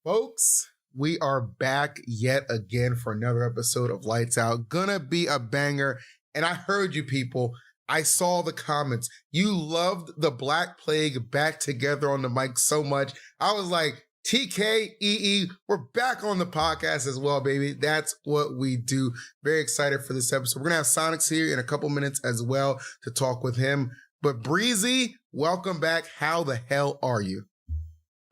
Folks, we are back yet again for another episode of Lights Out. Gonna be a banger. And I heard you people. I saw the comments. You loved the Black Plague back together on the mic so much. I was like, TKEE, we're back on the podcast as well, baby. That's what we do. Very excited for this episode. We're gonna have SONIX here in a couple minutes as well to talk with him. But Breezy, welcome back. How the hell are you?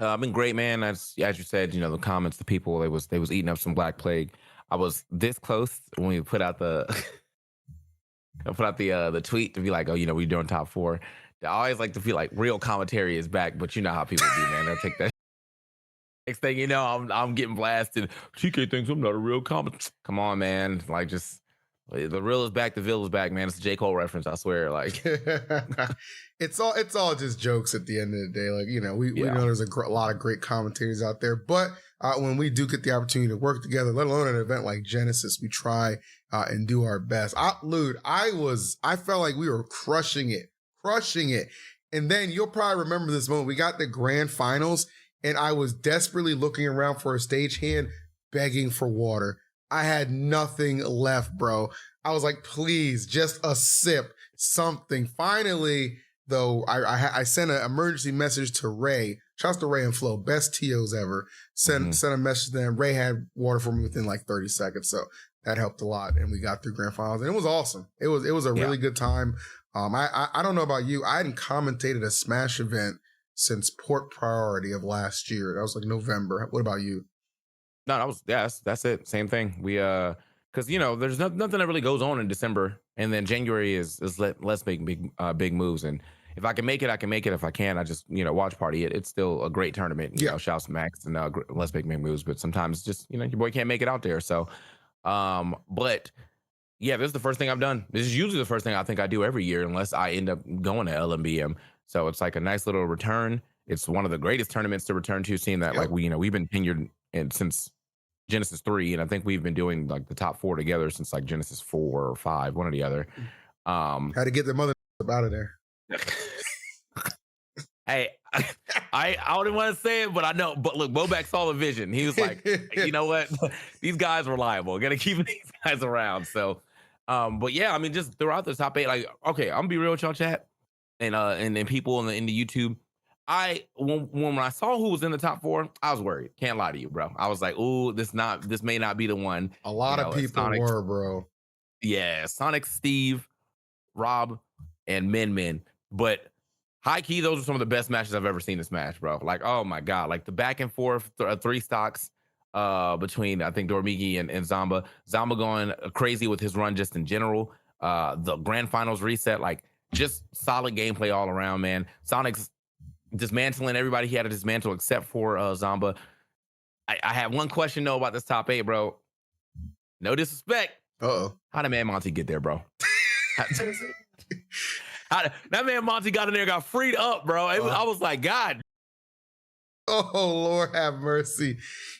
I've been great, man. As you said, the comments, the people, they was eating up some Black Plague. I was this close when we put out the the tweet to be like, oh, we're doing top four. I always like to feel like real commentary is back, but you know how people do, man. They'll take that. Next thing you know, I'm getting blasted. TK thinks I'm not a real comment. Come on, man. Like, just the real is back, the Ville is back, man. It's a J. Cole reference, I swear. Like, it's all just jokes at the end of the day. Like, we know there's a lot of great commentators out there, but when we do get the opportunity to work together, let alone an event like Genesis, we try and do our best. Lude, I felt like we were crushing it. And then you'll probably remember this moment. We got the grand finals, and I was desperately looking around for a stagehand, begging for water. I had nothing left, bro. I was like, please, just a sip, something. Finally, though, I sent an emergency message to Ray. Shouts to Ray and Flo, best TOs ever. Sent a message to them. Ray had water for me within like 30 seconds, so that helped a lot. And we got through grand finals, and it was awesome. It was a really good time. I don't know about you. I hadn't commentated a Smash event since Port Priority of last year. That was like November. What about you? No, that's it. Same thing. We because there's nothing that really goes on in December, and then January is let's make big moves. And if I can make it, I can make it. If I can't, I just watch party it. It's still a great tournament. Shouts to Max and let's make big moves. But sometimes just your boy can't make it out there. So, but yeah, this is the first thing I've done. This is usually the first thing I think I do every year, unless I end up going to LMBM. So it's like a nice little return. It's one of the greatest tournaments to return to. Seeing that we've been tenured since Genesis 3, and I think we've been doing like the top four together since like Genesis 4 or 5, one or the other. Had to get their mother out of there. Hey, I don't want to say it, but I know. But look, Bobak saw the vision. He was like, you know what? These guys are reliable. Gotta keep these guys around. So, but yeah, I mean, just throughout the top 8, like, okay, I'm gonna be real with y'all, chat, and people in the YouTube. When I saw who was in the top 4, I was worried. Can't lie to you, bro. I was like, "Ooh, this may not be the one." A lot of people SONIX, were, bro. Yeah, SONIX, Steve, Rob, and Min. But high key, those are some of the best matches I've ever seen in Smash, bro. Like, oh my god, like the back and forth 3 stocks between I think Dormigi and Zamba. Zamba going crazy with his run just in general. The grand finals reset, like just solid gameplay all around, man. SONIX dismantling everybody he had to dismantle except for Zamba. I have one question though about this top 8, bro. No disrespect. How did man Monty get there, bro? That man Monty got in there, got freed up, bro. I was like, God. Oh Lord, have mercy.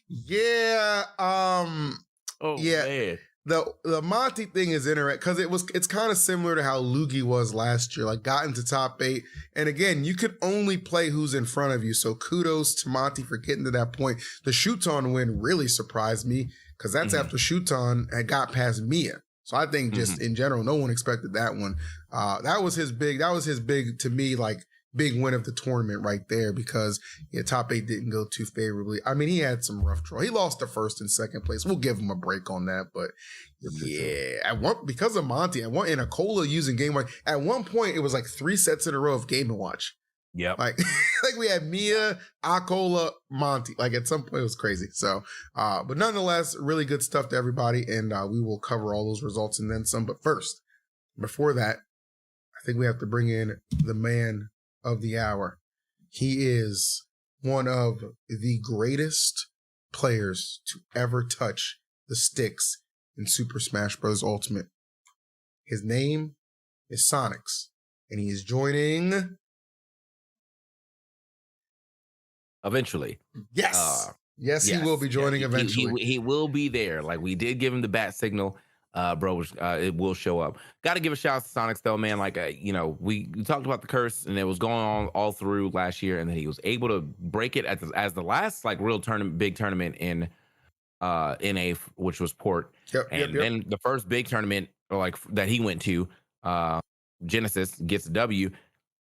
Yeah. Man. The Monty thing is interesting because it's kind of similar to how Luigi was last year, like got into top 8. And again, you could only play who's in front of you. So kudos to Monty for getting to that point. The Shuton win really surprised me because that's after Shuton had got past Mia. So I think just in general, no one expected that one. That was his big to me, like big win of the tournament right there because top 8 didn't go too favorably. I mean, he had some rough draw. He lost the first and second place. We'll give him a break on that, but because of Monty, in a Cola using Game Watch, at one point it was like 3 sets in a row of Game & Watch. Yeah, like we had Mia, Akola, Monty. Like at some point it was crazy. So, but nonetheless, really good stuff to everybody, and we will cover all those results and then some. But first, before that, I think we have to bring in the man of the hour. He is one of the greatest players to ever touch the sticks in Super Smash Bros. Ultimate. His name is SONIX, and he is joining eventually. Yes. Yes, he will be joining eventually. He will be there. Like we did give him the bat signal. bro, it will show up. Got to give a shout out to SONIX though, man. Like, we talked about the curse, and it was going on all through last year, and then he was able to break it as the last like real big tournament in NA, which was Port, and then the first big tournament like that he went to, Genesis, gets a W.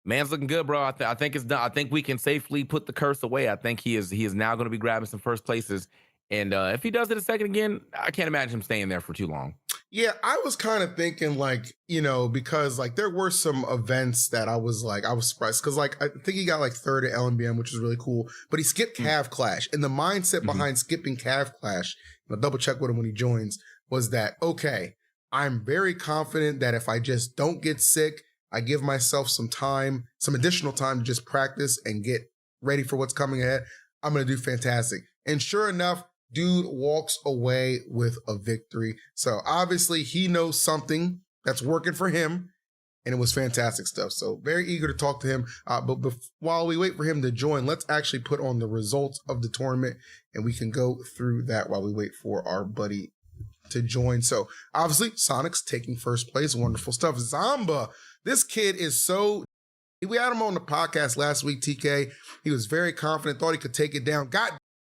Man's looking good, bro. I think it's done. I think we can safely put the curse away. I think he is now going to be grabbing some first places. And if he does it a second again, I can't imagine him staying there for too long. Yeah, I was kind of thinking like, because like there were some events that I was surprised because like I think he got like third at LNBM, which is really cool. But he skipped Cav Clash. And the mindset behind skipping Cav Clash, I'll double check with him when he joins, was that, okay, I'm very confident that if I just don't get sick, I give myself some additional time to just practice and get ready for what's coming ahead, I'm going to do fantastic. And sure enough, dude walks away with a victory. So obviously he knows something that's working for him, and it was fantastic stuff. So very eager to talk to him. But while we wait for him to join, let's actually put on the results of the tournament, and we can go through that while we wait for our buddy to join. So obviously SONIX taking first place. Wonderful stuff. Zamba, this kid is we had him on the podcast last week, TK. He was very confident, thought he could take it down, got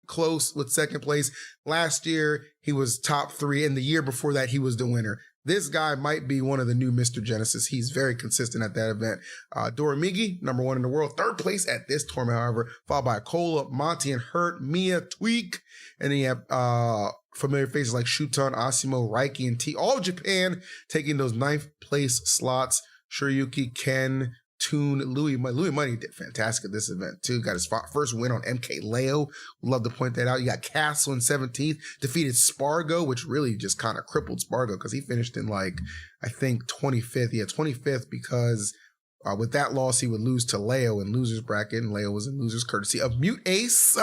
close with second place. Last year, he was top 3, and the year before that, he was the winner. This guy might be one of the new Mr. Genesis. He's very consistent at that event. Doramigi, number 1 in the world, third place at this tournament, however, followed by Cola, Monty and Hurt, Mia, Tweak, and then you have familiar faces like Shuton, Asimo, Raiki, and T, all of Japan taking those 9th place slots. Shiryuki, Ken, Toon, Louis Money did fantastic at this event too. Got his first win on MK Leo. Love to point that out. You got Castle in 17th, defeated Spargo, which really just kind of crippled Spargo because he finished in like, I think 25th. Yeah, 25th because with that loss, he would lose to Leo in losers bracket, and Leo was in losers courtesy of Mute Ace,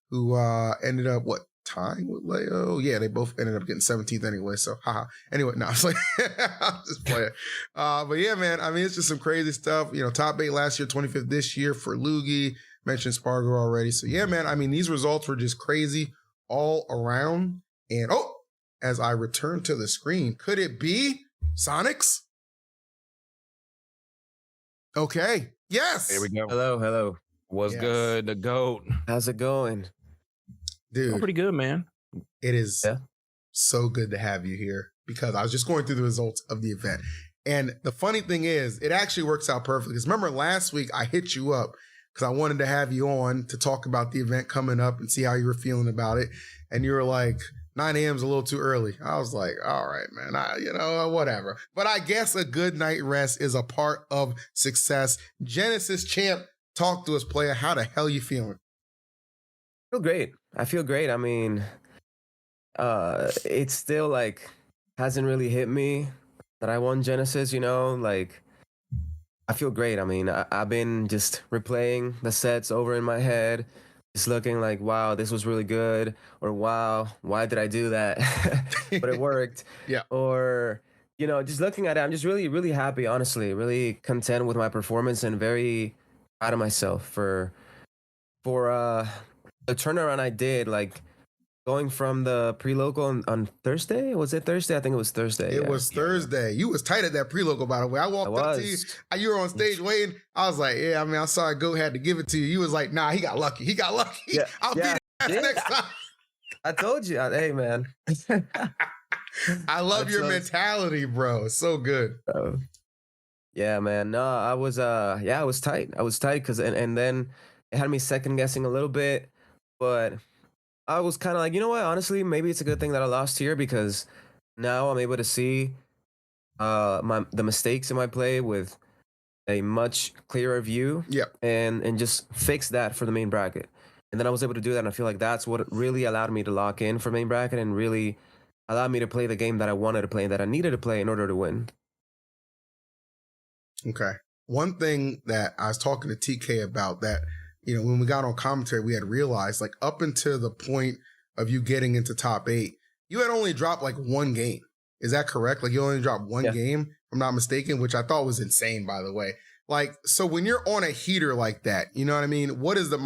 who ended up, tying with Leo? Yeah, they both ended up getting 17th anyway, so haha. Anyway, no, it's like, I'm just playing. But yeah, man, I mean, it's just some crazy stuff. Top 8 last year, 25th this year for Loogie. Mentioned Spargo already. So yeah, man, I mean, these results were just crazy all around. And as I return to the screen, could it be SONIX? Okay. Yes. There we go. Hello. What's good? The GOAT. How's it going? Dude, pretty good, man. It is so good to have you here because I was just going through the results of the event. And the funny thing is, it actually works out perfectly. Because remember last week I hit you up because I wanted to have you on to talk about the event coming up and see how you were feeling about it. And you were like, 9 a.m. is a little too early. I was like, all right, man, whatever. But I guess a good night rest is a part of success. Genesis champ, talk to us, player. How the hell you feeling? I feel great. I mean, it's still like hasn't really hit me that I won Genesis, like I feel great. I mean, I've been just replaying the sets over in my head, just looking like, wow, this was really good, or wow, why did I do that? But it worked. Yeah. Or, just looking at it, I'm just really, really happy, honestly, really content with my performance and very proud of myself for the turnaround I did, like going from the pre-local on Thursday. Was it Thursday? I think it was Thursday. It was Thursday. You was tight at that pre-local, by the way. I walked up to you. You were on stage waiting. I was like, yeah, I mean, I saw Goat had to give it to you. You was like, nah, he got lucky. Yeah. I'll beat his ass next time. I told you. Hey, man. I love your mentality, bro. It's so good. Yeah, man. No, I was tight. I was tight because and then it had me second guessing a little bit. But I was kind of like, you know what? Honestly, maybe it's a good thing that I lost here because now I'm able to see the mistakes in my play with a much clearer view. Yeah. And just fix that for the main bracket. And then I was able to do that, and I feel like that's what really allowed me to lock in for main bracket and really allowed me to play the game that I wanted to play and that I needed to play in order to win. Okay. One thing that I was talking to TK about that, when we got on commentary, we had realized like up until the point of you getting into top 8, you had only dropped like 1 game. Is that correct? Like you only dropped 1 game, if I'm not mistaken, which I thought was insane, by the way. Like, so when you're on a heater like that, you know what I mean?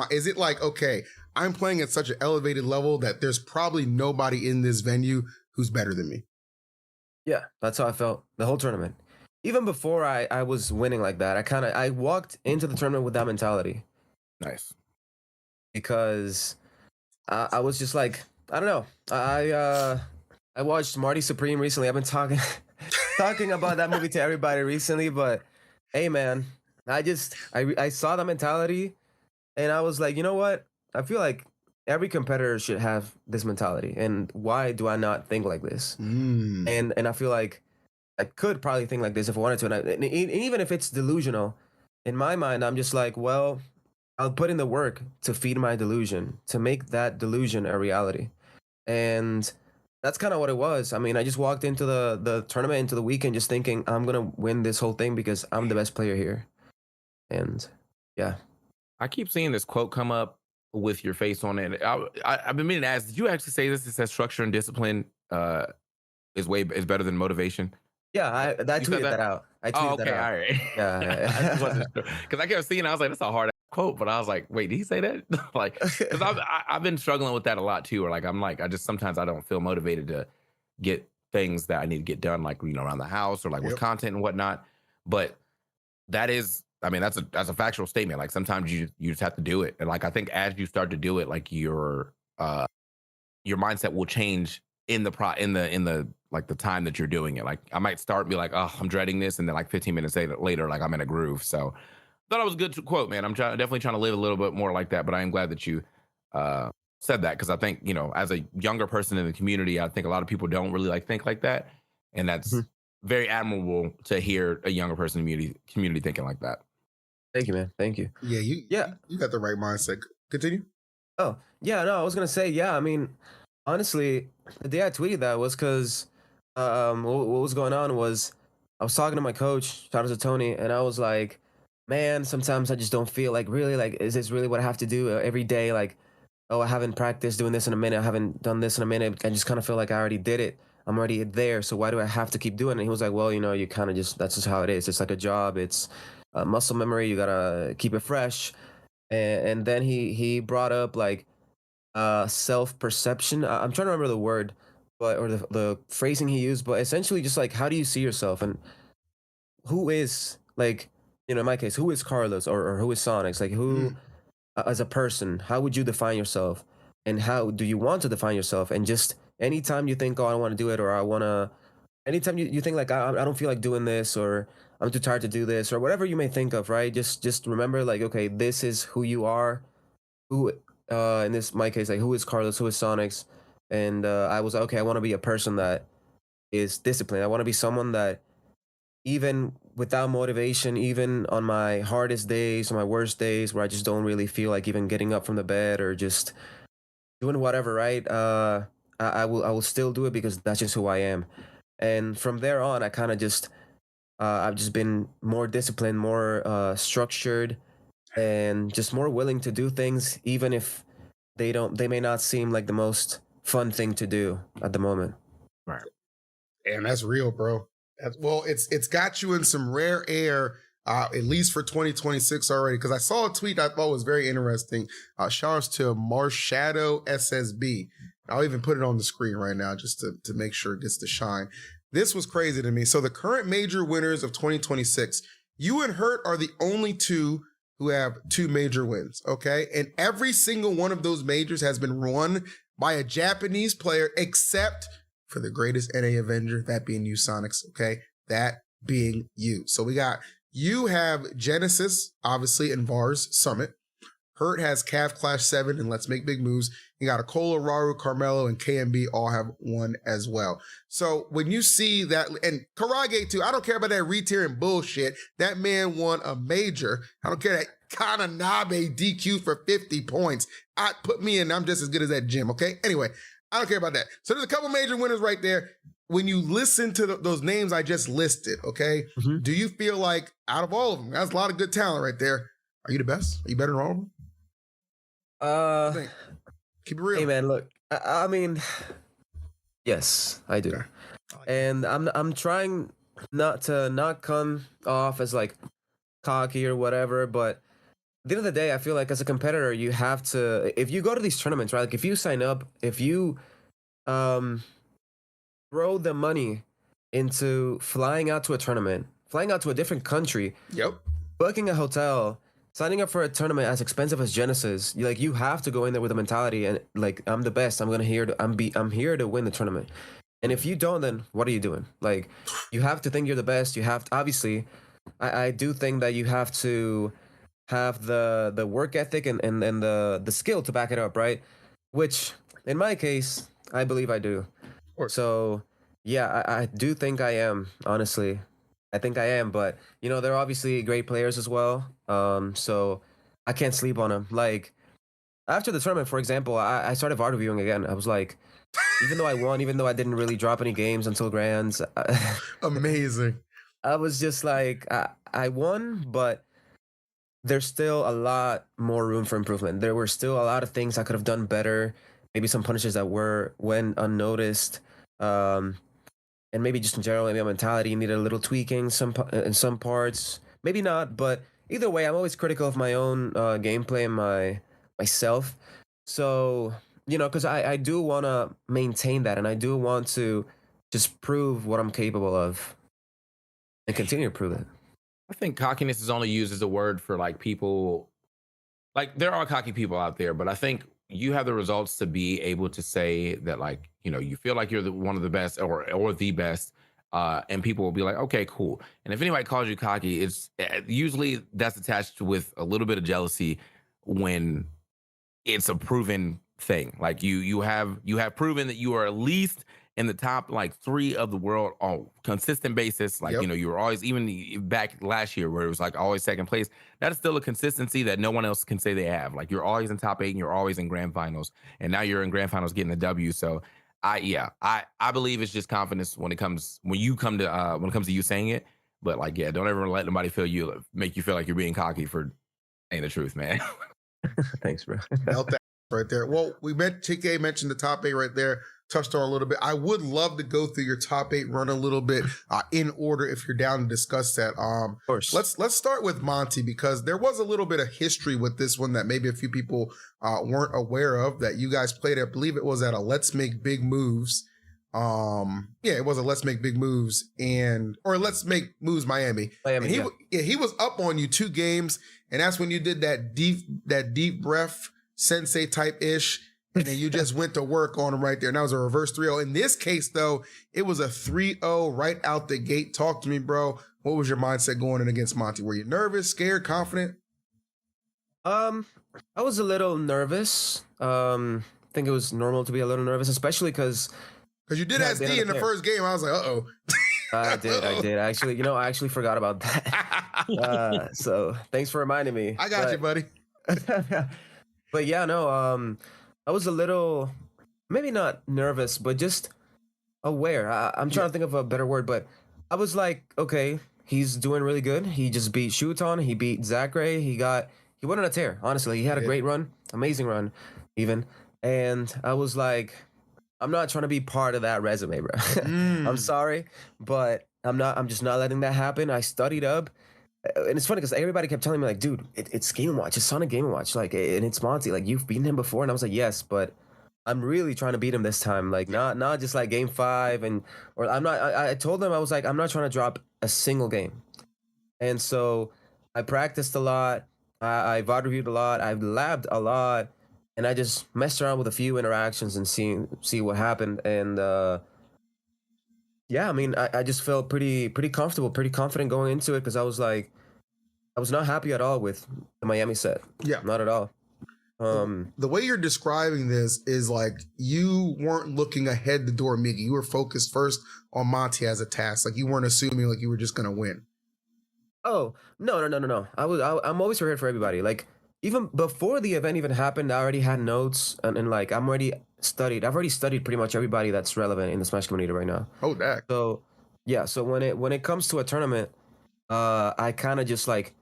Is it like, okay, I'm playing at such an elevated level that there's probably nobody in this venue who's better than me? Yeah, that's how I felt the whole tournament. Even before I was winning like that, I walked into the tournament with that mentality Nice. because I was just like, I don't know. I watched Marty Supreme recently. I've been talking talking about that movie to everybody recently, but hey man, I saw that mentality and I was like, you know what? I feel like every competitor should have this mentality. And why do I not think like this? Mm. And I feel like I could probably think like this if I wanted to. And even if it's delusional, in my mind, I'm just like, well, I'll put in the work to feed my delusion, to make that delusion a reality. And that's kind of what it was. I mean, I just walked into the tournament, into the weekend, just thinking I'm gonna win this whole thing because I'm the best player here. And yeah, I keep seeing this quote come up with your face on it. I've been meaning to ask, did you actually say this? It says structure and discipline is better than motivation. yeah, I You said tweeted that that? out. I Oh, tweeted that okay, all out. right. Yeah, I just yeah. wasn't sure because I kept seeing. I was like, that's a hard quote, but I was like, wait, did he say that? Like, because I've been struggling with that a lot too. Or like, I'm like, I just sometimes I don't feel motivated to get things that I need to get done, like around the house or like with Yep. content and whatnot. But that is, I mean, that's a factual statement. Like sometimes you just have to do it, and like I think as you start to do it, like your mindset will change in the like the time that you're doing it. Like I might start and be like, oh, I'm dreading this, and then like 15 minutes later, like I'm in a groove. So thought it was a good quote, man. Definitely trying to live a little bit more like that. But I am glad that you uh, said that because I think as a younger person in the community, I think a lot of people don't really think like that, and that's Mhm. very admirable to hear a younger person in the community thinking like that. Thank you, man. Thank you. Yeah, Yeah. you got the right mindset. Continue. Oh, yeah, no, I was gonna say, yeah, I mean, honestly, the day I tweeted that was because what was going on was I was talking to my coach, shout out to Tony, and I was like, man, sometimes I just don't feel like really like, is this really what I have to do every day? Like, oh, I haven't practiced doing this in a minute, I haven't done this in a minute. I just kind of feel like I already did it. I'm already there, so why do I have to keep doing it? And he was like, well, you kind of just that's just how it is. It's like a job. It's muscle memory. You gotta keep it fresh. And then he brought up like self perception. I'm trying to remember the word, but or the phrasing he used, but essentially just like how do you see yourself and who is like in my case who is Carlos or who is Sonics, like who Mm. as a person, how would you define yourself and how do you want to define yourself? And just anytime you think, oh, I don't want to do it, or I want to, anytime you think like I don't feel like doing this, or I'm too tired to do this, or whatever you may think of, right? Just remember like, okay, this is who you are. Who in this my case, like who is Carlos, who is Sonics? And I was like, okay, I want to be a person that is disciplined. I want to be someone that even without motivation, even on my hardest days, on my worst days, where I just don't really feel like even getting up from the bed or just doing whatever, right? I will still do it because that's just who I am. And from there on, I kind of just I've just been more disciplined, more structured, and just more willing to do things, even if they may not seem like the most fun thing to do at the moment. Right. And that's real, bro. Well, it's got you in some rare air, at least for 2026 already. Because I saw a tweet I thought was very interesting. Shout outs to Marshadow SSB. I'll even put it on the screen right now just to make sure it gets to shine. This was crazy to me. So the current major winners of 2026, you and Hurt are the only two who have two major wins. Okay, and every single one of those majors has been won by a Japanese player, except for the greatest NA Avenger, that being you, Sonics, okay? That being you. So you have Genesis, obviously, and Vars Summit. Hurt has Cav Clash 7 and Let's Make Big Moves. You got Akola, Raru, Carmelo, and KMB all have one as well. So when you see that, and Karage too, I don't care about that retiering bullshit. That man won a major. I don't care that Kananabe DQ for 50 points. Put me in, I'm just as good as that gym, okay? Anyway, I don't care about that. So there's a couple major winners right there. When you listen to those names I just listed, okay, do you feel like out of all of them, that's a lot of good talent right there, are you the best? Are you better than all of them? Keep it real. Hey man, look, I mean, yes, I do. Okay. And I'm trying not to not come off as like cocky or whatever, but at the end of the day, I feel like as a competitor, you have to, if you go to these tournaments, right? Like if you sign up, if you throw the money into flying out to a tournament, flying out to a different country, Yep. booking a hotel, signing up for a tournament as expensive as Genesis. You have to go in there with a mentality and like, I'm the best. I'm here to win the tournament. And if you don't, then what are you doing? Like, you have to think you're the best. You have to, obviously, I do think that you have to have the work ethic and the skill to back it up, right? Which in my case, I believe I do. Of course. So yeah, I do think I am, honestly. I think I am, but they're obviously great players as well. So I can't sleep on them. Like after the tournament, for example, I started VOD reviewing again. I was like, even though I won, even though I didn't really drop any games until grands, Amazing. I was just like, I won, but there's still a lot more room for improvement. There were still a lot of things I could have done better. Maybe some punishes that went unnoticed. And maybe just in general, maybe my mentality needed a little tweaking in some parts. Maybe not, but either way, I'm always critical of my own gameplay and myself. So because I do want to maintain that, and I do want to just prove what I'm capable of, and continue to prove it. I think cockiness is only used as a word for like people. Like there are cocky people out there, but I think you have the results to be able to say that, like, you feel like you're one of the best or the best, and people will be like, okay, cool. And if anybody calls you cocky, it's usually that's attached with a little bit of jealousy when it's a proven thing. Like you have proven that you are at least in the top like 3 of the world on consistent basis. Like, Yep. you were always, even back last year where it was like always second place. That is still a consistency that no one else can say they have. Like you're always in top 8 and you're always in grand finals. And now you're in grand finals getting the W. So I believe it's just confidence when it comes to you saying it. But like, yeah, don't ever let nobody make you feel like you're being cocky for ain't the truth, man. Thanks, bro. Melt that right there. Well, TK mentioned the top 8 right there. Touched on a little bit. I would love to go through your top 8 run a little bit in order if you're down to discuss that. Of course. Let's start with Monty, because there was a little bit of history with this one that maybe a few people weren't aware of, that you guys played. I believe it was at a Let's Make Big Moves. It was a Let's Make Big Moves or Let's Make Moves Miami. And he was up on you 2 games, and that's when you did that deep breath sensei type ish. And then you just went to work on him right there. And that was a reverse 3-0. In this case, though, it was a 3-0 right out the gate. Talk to me, bro. What was your mindset going in against Monty? Were you nervous, scared, confident? I was a little nervous. I think it was normal to be a little nervous, especially because you did SD in the first game. I was like, uh-oh. I did. Actually, I actually forgot about that. So thanks for reminding me. I got you, buddy. But yeah, no, I was a little, maybe not nervous, but just aware. I'm trying to think of a better word, but I was like, okay, he's doing really good. He just beat Shuton. He beat Zachary. He went on a tear. Honestly, he had a great run, amazing run, even. And I was like, I'm not trying to be part of that resume, bro. I'm sorry, but I'm just not letting that happen. I studied up. And it's funny because everybody kept telling me, like, dude, it's Game & Watch. It's Sonic Game & Watch. Like, and it's Monty. Like, you've beaten him before. And I was like, yes, but I'm really trying to beat him this time. Like, not just like game 5. Or I'm not, I told them, I was like, I'm not trying to drop a single game. And so I practiced a lot. I VOD reviewed a lot. I've labbed a lot. And I just messed around with a few interactions and see what happened. And, yeah, I mean, I just felt pretty comfortable, pretty confident going into it, because I was like, I was not happy at all with the Miami set. Yeah, not at all. The way you're describing this is like you weren't looking ahead the door, Miggy. You were focused first on Monty as a task. Like you weren't assuming like you were just gonna win. Oh no! I'm always prepared for everybody. Like even before the event even happened, I already had notes and like I've already studied pretty much everybody that's relevant in the Smash community right now. Oh, that. So yeah, so when it comes to a tournament, I kind of just like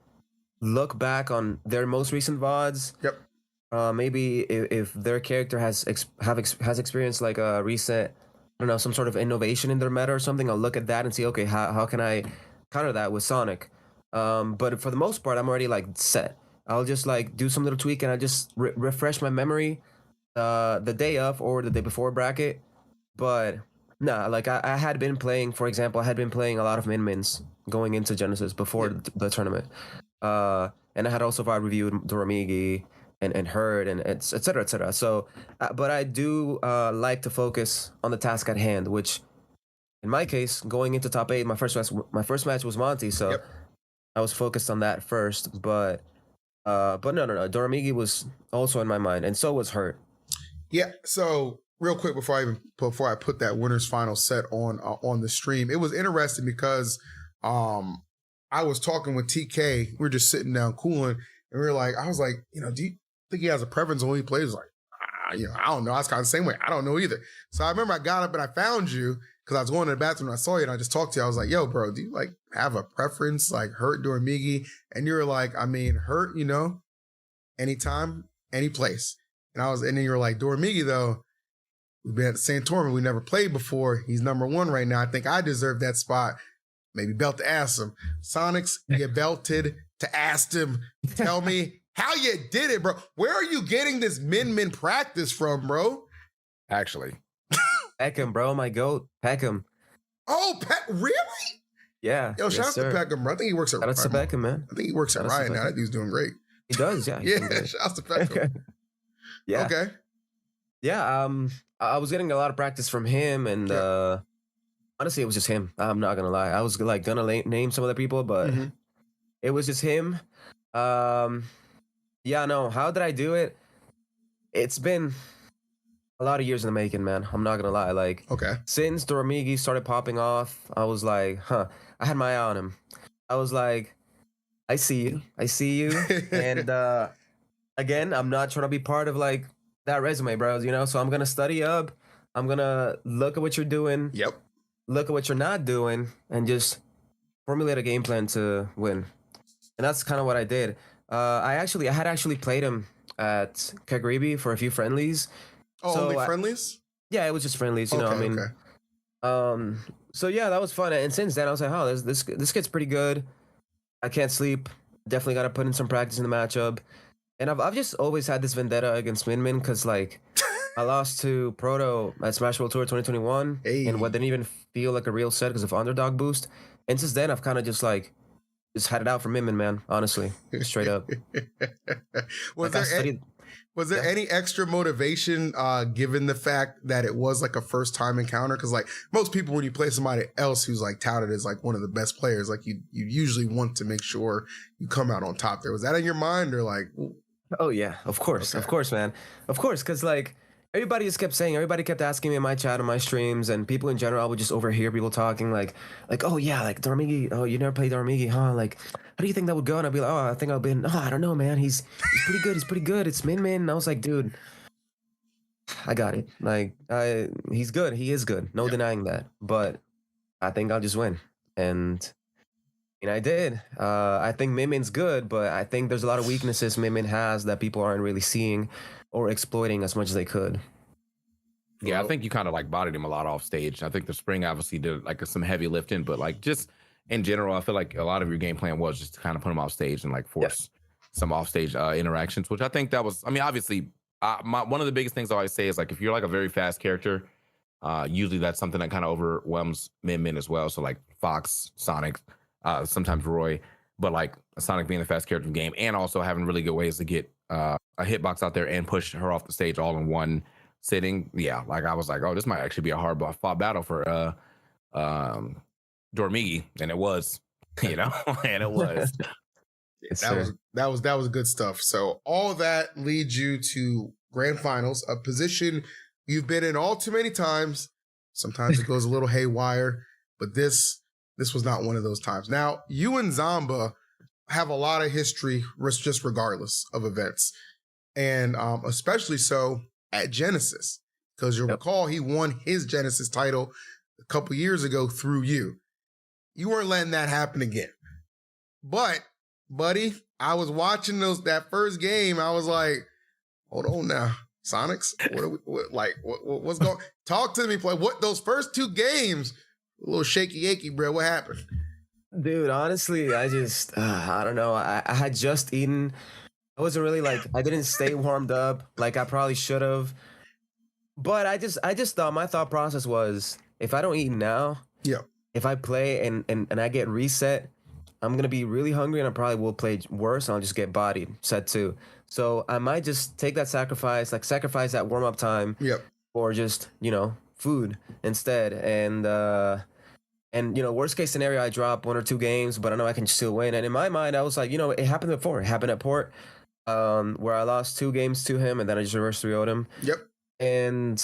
look back on their most recent VODs. Yep. Maybe if their character has experienced like a recent, I don't know, some sort of innovation in their meta or something, I'll look at that and see, okay, how can I counter that with Sonic? But for the most part, I'm already like set. I'll just like do some little tweak and I just refresh my memory the day of or the day before bracket. But Nah, like I had been playing, for example, I had been playing a lot of Min-Mins going into Genesis before the tournament. And I had also reviewed Doromigi and Herd and et cetera, et cetera. So, but I do like to focus on the task at hand, which in my case, going into top 8, my first match was Monty, so I was focused on that first. But no. Doromigi was also in my mind, and so was Hurt. Yeah. So real quick before I put that winners final set on the stream, it was interesting because I was talking with TK. We were just sitting down cooling, and we were like, I was like, do you think he has a preference on who he plays? Like, I don't know. I was kind of the same way. I don't know either. So I remember I got up and I found you because I was going to the bathroom and I saw you and I just talked to you. I was like, yo, bro, do you like have a preference, like Hurt Doromigi? And you were like, I mean, Hurt, anytime, any place. And then you were like, Doromigi, though, we've been at the same tournament. We never played before. He's number 1 right now. I think I deserve that spot. Maybe belt to ask him. SONIX, you belted to ask him. Tell me how you did it, bro. Where are you getting this min practice from, bro? Actually. Peckham, bro, my goat. Peckham. Oh, really? Yeah. Yo, shout out to Peckham, bro. I think he works at Riot. Shout out to Peckham, man. I think he works at Riot now. That dude's doing great. He does, yeah. Yeah, shout out to Peckham. Yeah. Okay. Yeah, I was getting a lot of practice from him, and honestly, it was just him. I'm not gonna lie. I was like gonna name some other people, but it was just him. Yeah, no. How did I do it? It's been a lot of years in the making, man. I'm not gonna lie. Like, since Doromigi started popping off, I was like, I had my eye on him. I was like, I see you, and again, I'm not trying to be part of like that resume, bro. So I'm gonna study up. I'm gonna look at what you're doing. Yep. Look at what you're not doing, and just formulate a game plan to win. And that's kind of what I did. I had actually played him at Kagribi for a few friendlies. Oh, so only friendlies? Yeah, it was just friendlies. I mean, so yeah, that was fun. And since then, I was like, oh, this kid's pretty good. I can't sleep. Definitely got to put in some practice in the matchup. And I've just always had this vendetta against Min because like I lost to Proto at Smash World Tour 2021 in what didn't even feel like a real set because of underdog boost. And since then, I've kind of just had it out for Min, man. Honestly, straight up. Was there any extra motivation given the fact that it was like a first time encounter? Because like most people, when you play somebody else who's like touted as like one of the best players, like you usually want to make sure you come out on top there. Was that in your mind or like? Oh yeah, of course, man, of course. Because like everybody kept asking me in my chat on my streams, and people in general, I would just overhear people talking like, oh yeah, like Doromigi, oh you never played Doromigi, huh? Like, how do you think that would go? And I'd be like, oh, I think I don't know, man. He's pretty good. He's pretty good. It's Min. And I was like, dude, I got it. Like, he's good. He is good. No denying that. But I think I'll just win. And I did. I think Min-Min's good, but I think there's a lot of weaknesses Min has that people aren't really seeing or exploiting as much as they could. Yeah, I think you kind of like bodied him a lot off stage. I think the spring obviously did like some heavy lifting, but like just in general, I feel like a lot of your game plan was just to kind of put him off stage and like force some off stage interactions, which I think that was, I mean, obviously one of the biggest things I always say is like, if you're like a very fast character, usually that's something that kind of overwhelms Min as well. So like Fox, SONIX, sometimes Roy, but like SONIX being the fast character in the game and also having really good ways to get a hitbox out there and push her off the stage all in one sitting. Yeah, like I was like, oh, this might actually be a hard fought battle for Doromigi, and it was, and it was. That was good stuff. So all that leads you to grand finals, a position you've been in all too many times. Sometimes it goes a little haywire, but this was not one of those times. Now, you and Zamba have a lot of history, just regardless of events, and especially so at Genesis, because you'll recall he won his Genesis title a couple years ago through you. You weren't letting that happen again. But, buddy, I was watching that first game. I was like, hold on now. SONIX? What's going on? Talk to me, play. What those first 2 games, a little shaky, bro. What happened? Dude, honestly, I just, I don't know. I had just eaten. I wasn't really I didn't stay warmed up like I probably should have. But I just thought, my thought process was, if I don't eat now, Yeah. if I play and I get reset, I'm gonna be really hungry and I probably will play worse and I'll just get bodied set 2. So I might just take that sacrifice that warm up time Yep. or just, food instead. And worst case scenario, I drop 1 or 2 games, but I know I can still win. And in my mind, I was like, it happened before. It happened at Port, where I lost 2 games to him and then I just reverse 3-0'd him. Yep. And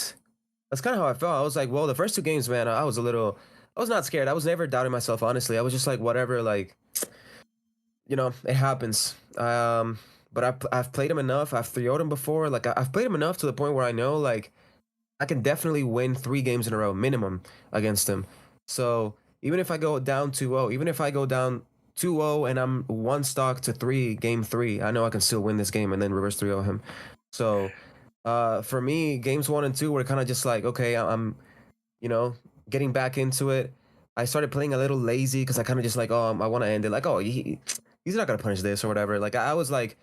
that's kind of how I felt. I was like, well, the first 2 games, man, I was not scared. I was never doubting myself, honestly. I was just like, whatever, like, it happens. But I've played him enough. I've 3-0'd him before. Like, I've played him enough to the point where I know, like, I can definitely win 3 games in a row, minimum, against him. So even if I go down 2-0, even if I go down 2-0 and I'm 1 stock to 3, game 3, I know I can still win this game and then reverse 3-0 him. So for me, games 1 and 2 were kind of just like, okay, I'm getting back into it. I started playing a little lazy because I kind of just like, I want to end it. Like, he's not gonna punish this or whatever. Like I was a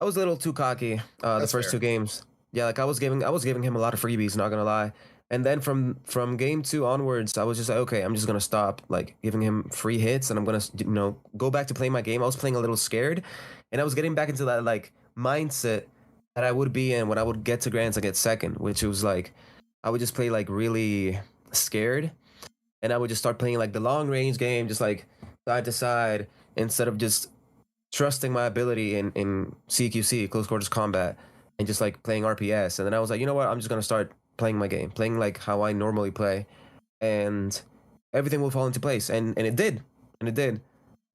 little too cocky the first fair. 2 games. Yeah, like I was giving him a lot of freebies, not gonna lie. And then from game 2 onwards, I was just like, okay, I'm just gonna stop like giving him free hits, and I'm gonna go back to playing my game. I was playing a little scared, and I was getting back into that like mindset that I would be in when I would get to Grands and get second, which was like I would just play like really scared, and I would just start playing like the long range game, just like side to side, instead of just trusting my ability in CQC, close quarters combat, and just like playing RPS. And then I was like, you know what? I'm just gonna start playing my game, playing like how I normally play, and everything will fall into place. And it did,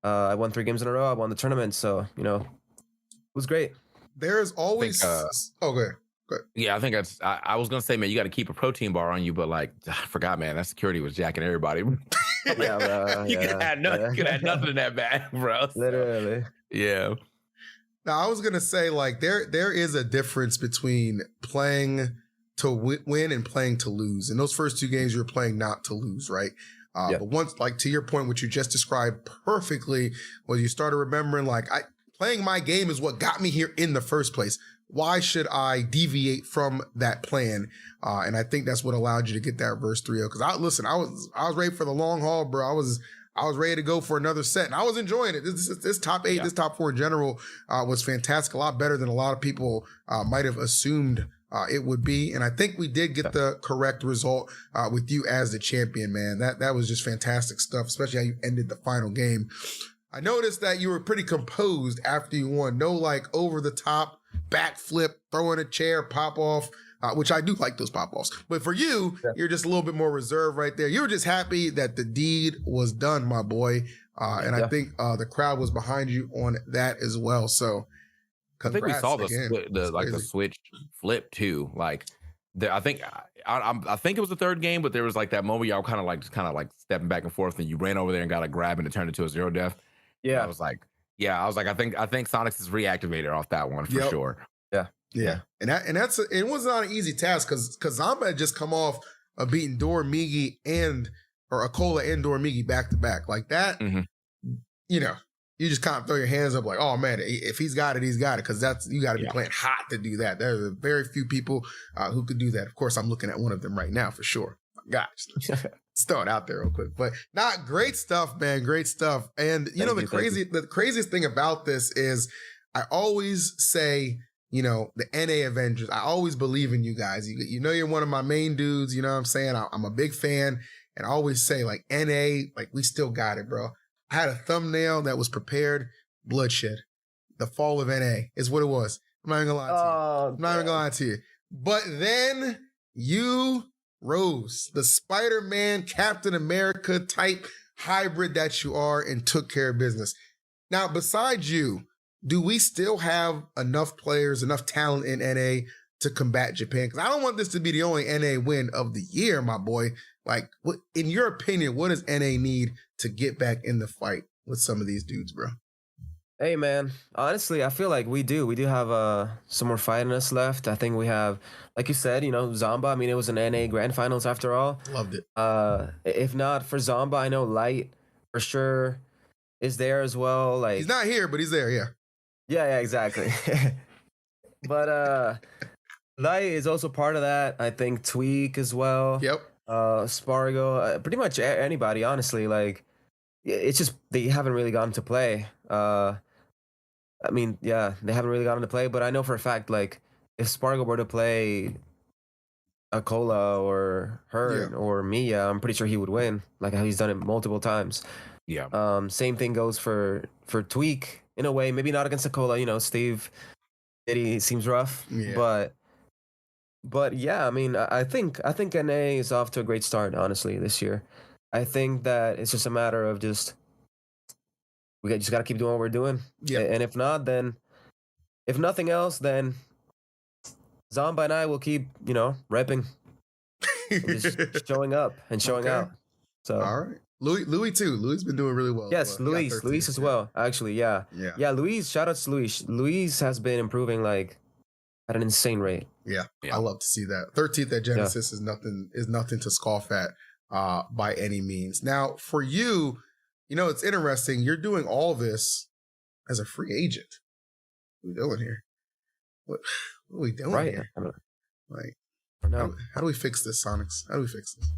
I won 3 games in a row. I won the tournament, so it was great. There's always okay. Yeah, I think I was gonna say, man, you got to keep a protein bar on you, but like, I forgot, man, that security was jacking everybody. Yeah, bro. You could have nothing in that bag, bro. Literally. Yeah. Now I was gonna say, like, there is a difference between playing to win and playing to lose. In those first 2 games, you're playing not to lose, right? But once, like, to your point, what you just described perfectly, was you started remembering, like, playing my game is what got me here in the first place. Why should I deviate from that plan? And I think that's what allowed you to get that reverse 3-0. Because I was ready for the long haul, bro. I was ready to go for another set, and I was enjoying it. This top 8, this top 4 in general was fantastic. A lot better than a lot of people might have assumed it would be. And I think we did get the correct result with you as the champion, man. That was just fantastic stuff, especially how you ended the final game. I noticed that you were pretty composed after you won. No, like, over the top backflip, throw in a chair, pop off, which I do like those pop offs. But for you, you're just a little bit more reserved right there. You were just happy that the deed was done, my boy. And I think the crowd was behind you on that as well. So I think we saw the again. switch flip too. Like, I think it was the 3rd game, but there was like that moment y'all kind of like stepping back and forth, and you ran over there and got a grab and it turned into a 0 def. Yeah, and I was like, I think SONIX is reactivated off that one for sure. Yeah. And it was not an easy task because Zamba had just come off of beating Dor Migi or Akola and Dor Migi back to back. Like that, you just kind of throw your hands up like, oh man, if he's got it, he's got it. Because you got to be playing hot to do that. There's very few people who could do that. Of course, I'm looking at one of them right now for sure. Gosh, let's throw it out there real quick. But not great stuff, man. Great stuff. And the craziest thing about this is I always say, the NA Avengers, I always believe in you guys. You're one of my main dudes. You know what I'm saying? I'm a big fan. And I always say, like, NA, like, we still got it, bro. I had a thumbnail that was prepared. Bloodshed. The fall of NA is what it was. I'm not even gonna lie to you. I'm not even gonna lie to you. But then you rose, the Spider-Man, Captain America type hybrid that you are, and took care of business. Now, besides you, do we still have enough players, enough talent in NA to combat Japan? Because I don't want this to be the only NA win of the year, my boy. Like, in your opinion, what does NA need to get back in the fight with some of these dudes, bro? Hey, man. Honestly, I feel like we do have some more fight in us left. I think we have, like you said, Zamba. I mean, it was an NA Grand Finals after all. Loved it. If not for Zamba, I know Light for sure is there as well. Like, he's not here, but he's there. Yeah. Yeah, exactly. But Light is also part of that. I think Tweak as well. Yep. Spargo, pretty much anybody, honestly. Like, it's just they haven't really gotten to play. I mean, yeah, they haven't really gotten to play, but I know for a fact, like, if Spargo were to play Akola or Yeah. Hurt or Mia, I'm pretty sure he would win. Like how he's done it multiple times. Yeah. Same thing goes for Tweak in a way. Maybe not against Akola. You know, Steve Diddy seems rough, Yeah. but yeah, I mean, I think NA is off to a great start. Honestly, this year, I think that it's just a matter of just just got to keep doing what we're doing. Yeah. And if not, then if nothing else, then Zomba and I will keep, you know, repping, just showing up and showing Okay. out. So all right, Louis too. Louis been doing really well. yes, He got Luis 13th, as well. Actually, yeah. Luis. Shout out to Luis. Luis has been improving like at an insane rate. Yeah. I love to see that. 13th at Genesis is nothing to scoff at by any means. Now, for you, you know, it's interesting. You're doing all this as a free agent. What are we doing here? What are we doing here? Like, how do we fix this, SONIX? How do we fix this?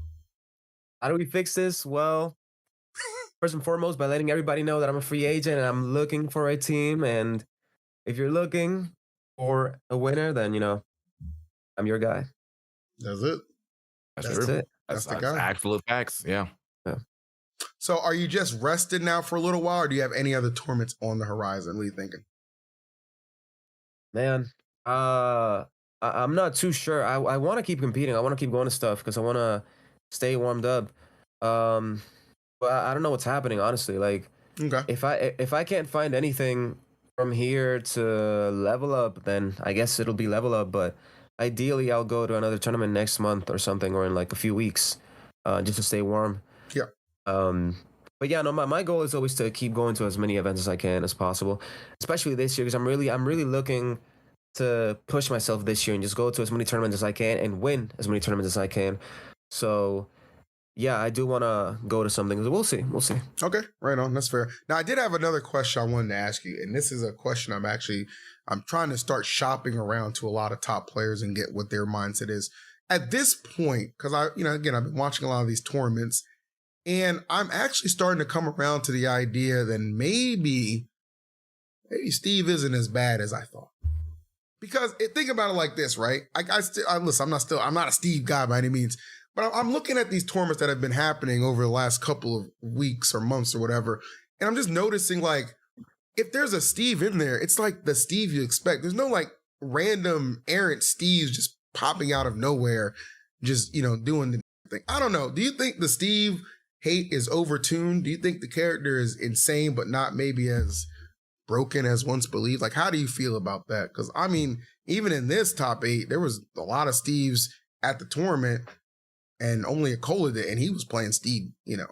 How do we fix this? Well, first and foremost, by letting everybody know that I'm a free agent and I'm looking for a team. And if you're looking for a winner, then, you know, I'm your guy. That's it. That's true. it. That's the guy. Absolute facts. Yeah. So are you just rested now for a little while, or do you have any other tournaments on the horizon? What are you thinking? Man, I'm not too sure. I want to keep competing. I want to keep going to stuff because I want to stay warmed up. But I don't know what's happening, honestly. Like, okay, if I can't find anything from here to level up, then I guess it'll be level up. But ideally, I'll go to another tournament next month or something, or in like a few weeks, just to stay warm. Yeah. But yeah, no, my goal is always to keep going to as many events as I can as possible, especially this year because I'm really looking to push myself this year and just go to as many tournaments as I can and win as many tournaments as I can. So yeah, I do want to go to something. We'll see. Okay, right on. That's fair. Now, I did have another question I wanted to ask you, and this is a question I'm trying to start shopping around to a lot of top players and get what their mindset is at this point. Because I've been watching a lot of these tournaments, and I'm actually starting to come around to the idea that maybe Steve isn't as bad as I thought. Because think about it like this, right? Listen, I'm not a Steve guy by any means. But I'm looking at these tournaments that have been happening over the last couple of weeks or months or whatever, and I'm just noticing, like, if there's a Steve in there, it's like the Steve you expect. There's no, like, random errant Steves just popping out of nowhere, just, you know, doing the thing. I don't know. Do you think the Steve hate is overtuned? Do you think the character is insane but not maybe as broken as once believed? Like, how do you feel about that? Because, I mean, even in this top 8, there was a lot of Steves at the tournament, and only Akola did, and he was playing Steve, you know,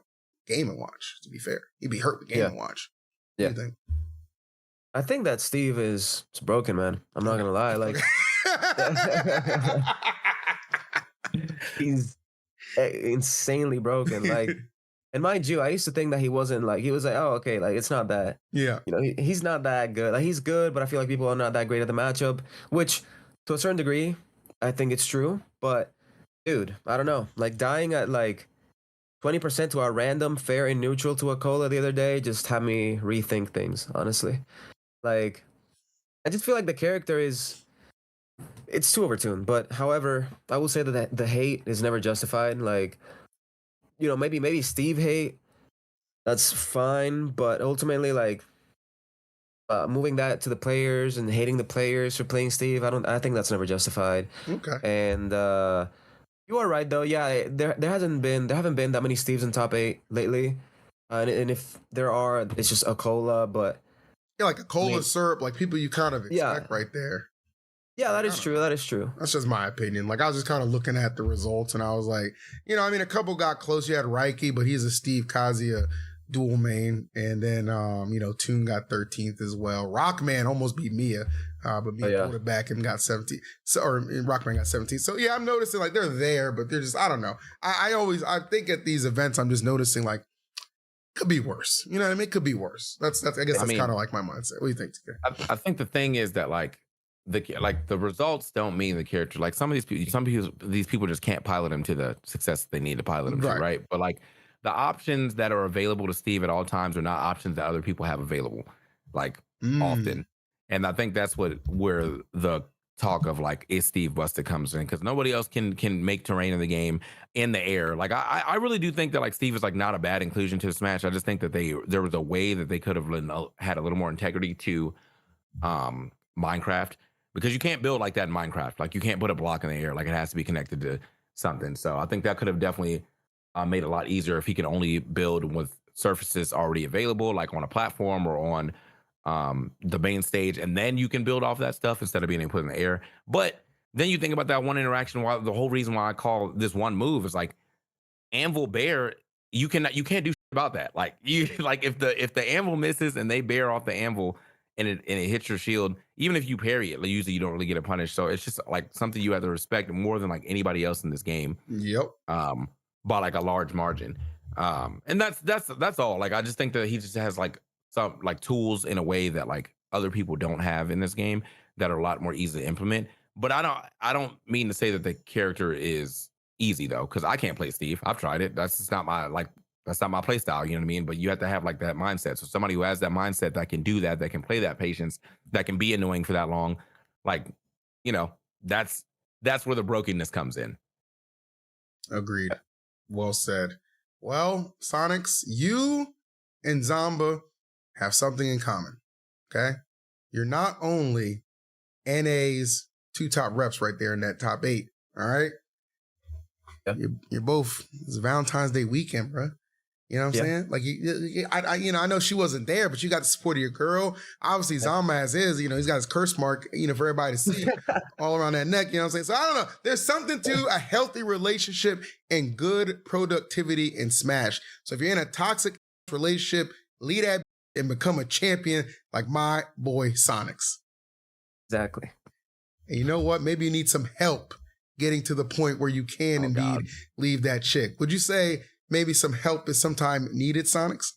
Game & Watch, to be fair. He'd be hurt with Game & Watch. What do you think? I think that Steve is broken, man. I'm not going to lie. Like, he's insanely broken. Like, and mind you, I used to think that he was like, oh, okay, like, it's not that. Yeah. You know, he's not that good. Like, he's good, but I feel like people are not that great at the matchup, which, to a certain degree, I think it's true, but dude, I don't know. Like, dying at like 20% to a random fair and neutral to Akola the other day just had me rethink things, honestly. Like, I just feel like the character it's too overtuned. But however, I will say that the hate is never justified. Like, you know, maybe Steve hate, that's fine. But ultimately, like, moving that to the players and hating the players for playing Steve, I think that's never justified. Okay. And you are right though. Yeah, there haven't been that many Steves in top 8 lately, and if there are, it's just Akola. But yeah, like Akola syrup, like people you kind of expect right there. Yeah, that is true. That is true. That's just my opinion. Like, I was just kind of looking at the results, and I was like, you know, I mean, a couple got close. You had Reiki, but he's a Steve Kazuya dual main, and then you know, Toon got 13th as well. Rockman almost beat Mia, but Mia pulled it back and got 17. Or Rockman got 17. So yeah, I'm noticing like they're there, but they're just, I don't know. I think at these events I'm just noticing like could be worse. You know what I mean? It could be worse. I guess that's kind of like my mindset. What do you think, TK? I think the thing is that, like, the results don't mean the character. Like these people just can't pilot him to the success they need to pilot him to, Right. right? But like the options that are available to Steve at all times are not options that other people have available, like often. And I think that's where the talk of like is Steve busted comes in, because nobody else can make terrain in the game in the air. Like I really do think that like Steve is like not a bad inclusion to Smash. I just think that there was a way that they could have had a little more integrity to Minecraft, because you can't build like that in Minecraft. Like you can't put a block in the air. Like it has to be connected to something. So I think that could have definitely made it a lot easier if he could only build with surfaces already available, like on a platform or on the main stage, and then you can build off that stuff instead of being able to put in the air. But then you think about that one interaction. Why the whole reason why I call this one move is like Anvil Bear. You can't do shit about that. Like you like if the anvil misses and they bear off the anvil and it hits your shield, even if you parry it, like, usually you don't really get it punished. So it's just like something you have to respect more than like anybody else in this game. Yep. By like a large margin. And that's all. Like I just think that he just has like some like tools in a way that like other people don't have in this game that are a lot more easy to implement. But I don't mean to say that the character is easy though, because I can't play Steve. I've tried it. That's just not my play style, you know what I mean? But you have to have like that mindset. So somebody who has that mindset that can do that can play that patience, that can be annoying for that long, like, you know, that's where the brokenness comes in. Agreed. Well said. Well, SONIX, you and Zamba have something in common. Okay? You're not only NA's 2 top reps right there in that top 8. All right? Yeah. You're both, it's Valentine's Day weekend, bro. You know what I'm saying? Like, I know she wasn't there, but you got the support of your girl. Obviously, Zamba has his, he's got his curse mark, for everybody to see all around that neck. You know what I'm saying? So I don't know. There's something to a healthy relationship and good productivity in Smash. So if you're in a toxic relationship, lead that and become a champion like my boy SONIX. Exactly. And you know what? Maybe you need some help getting to the point where you can indeed leave that chick. Would you say maybe some help is sometime needed, SONIX?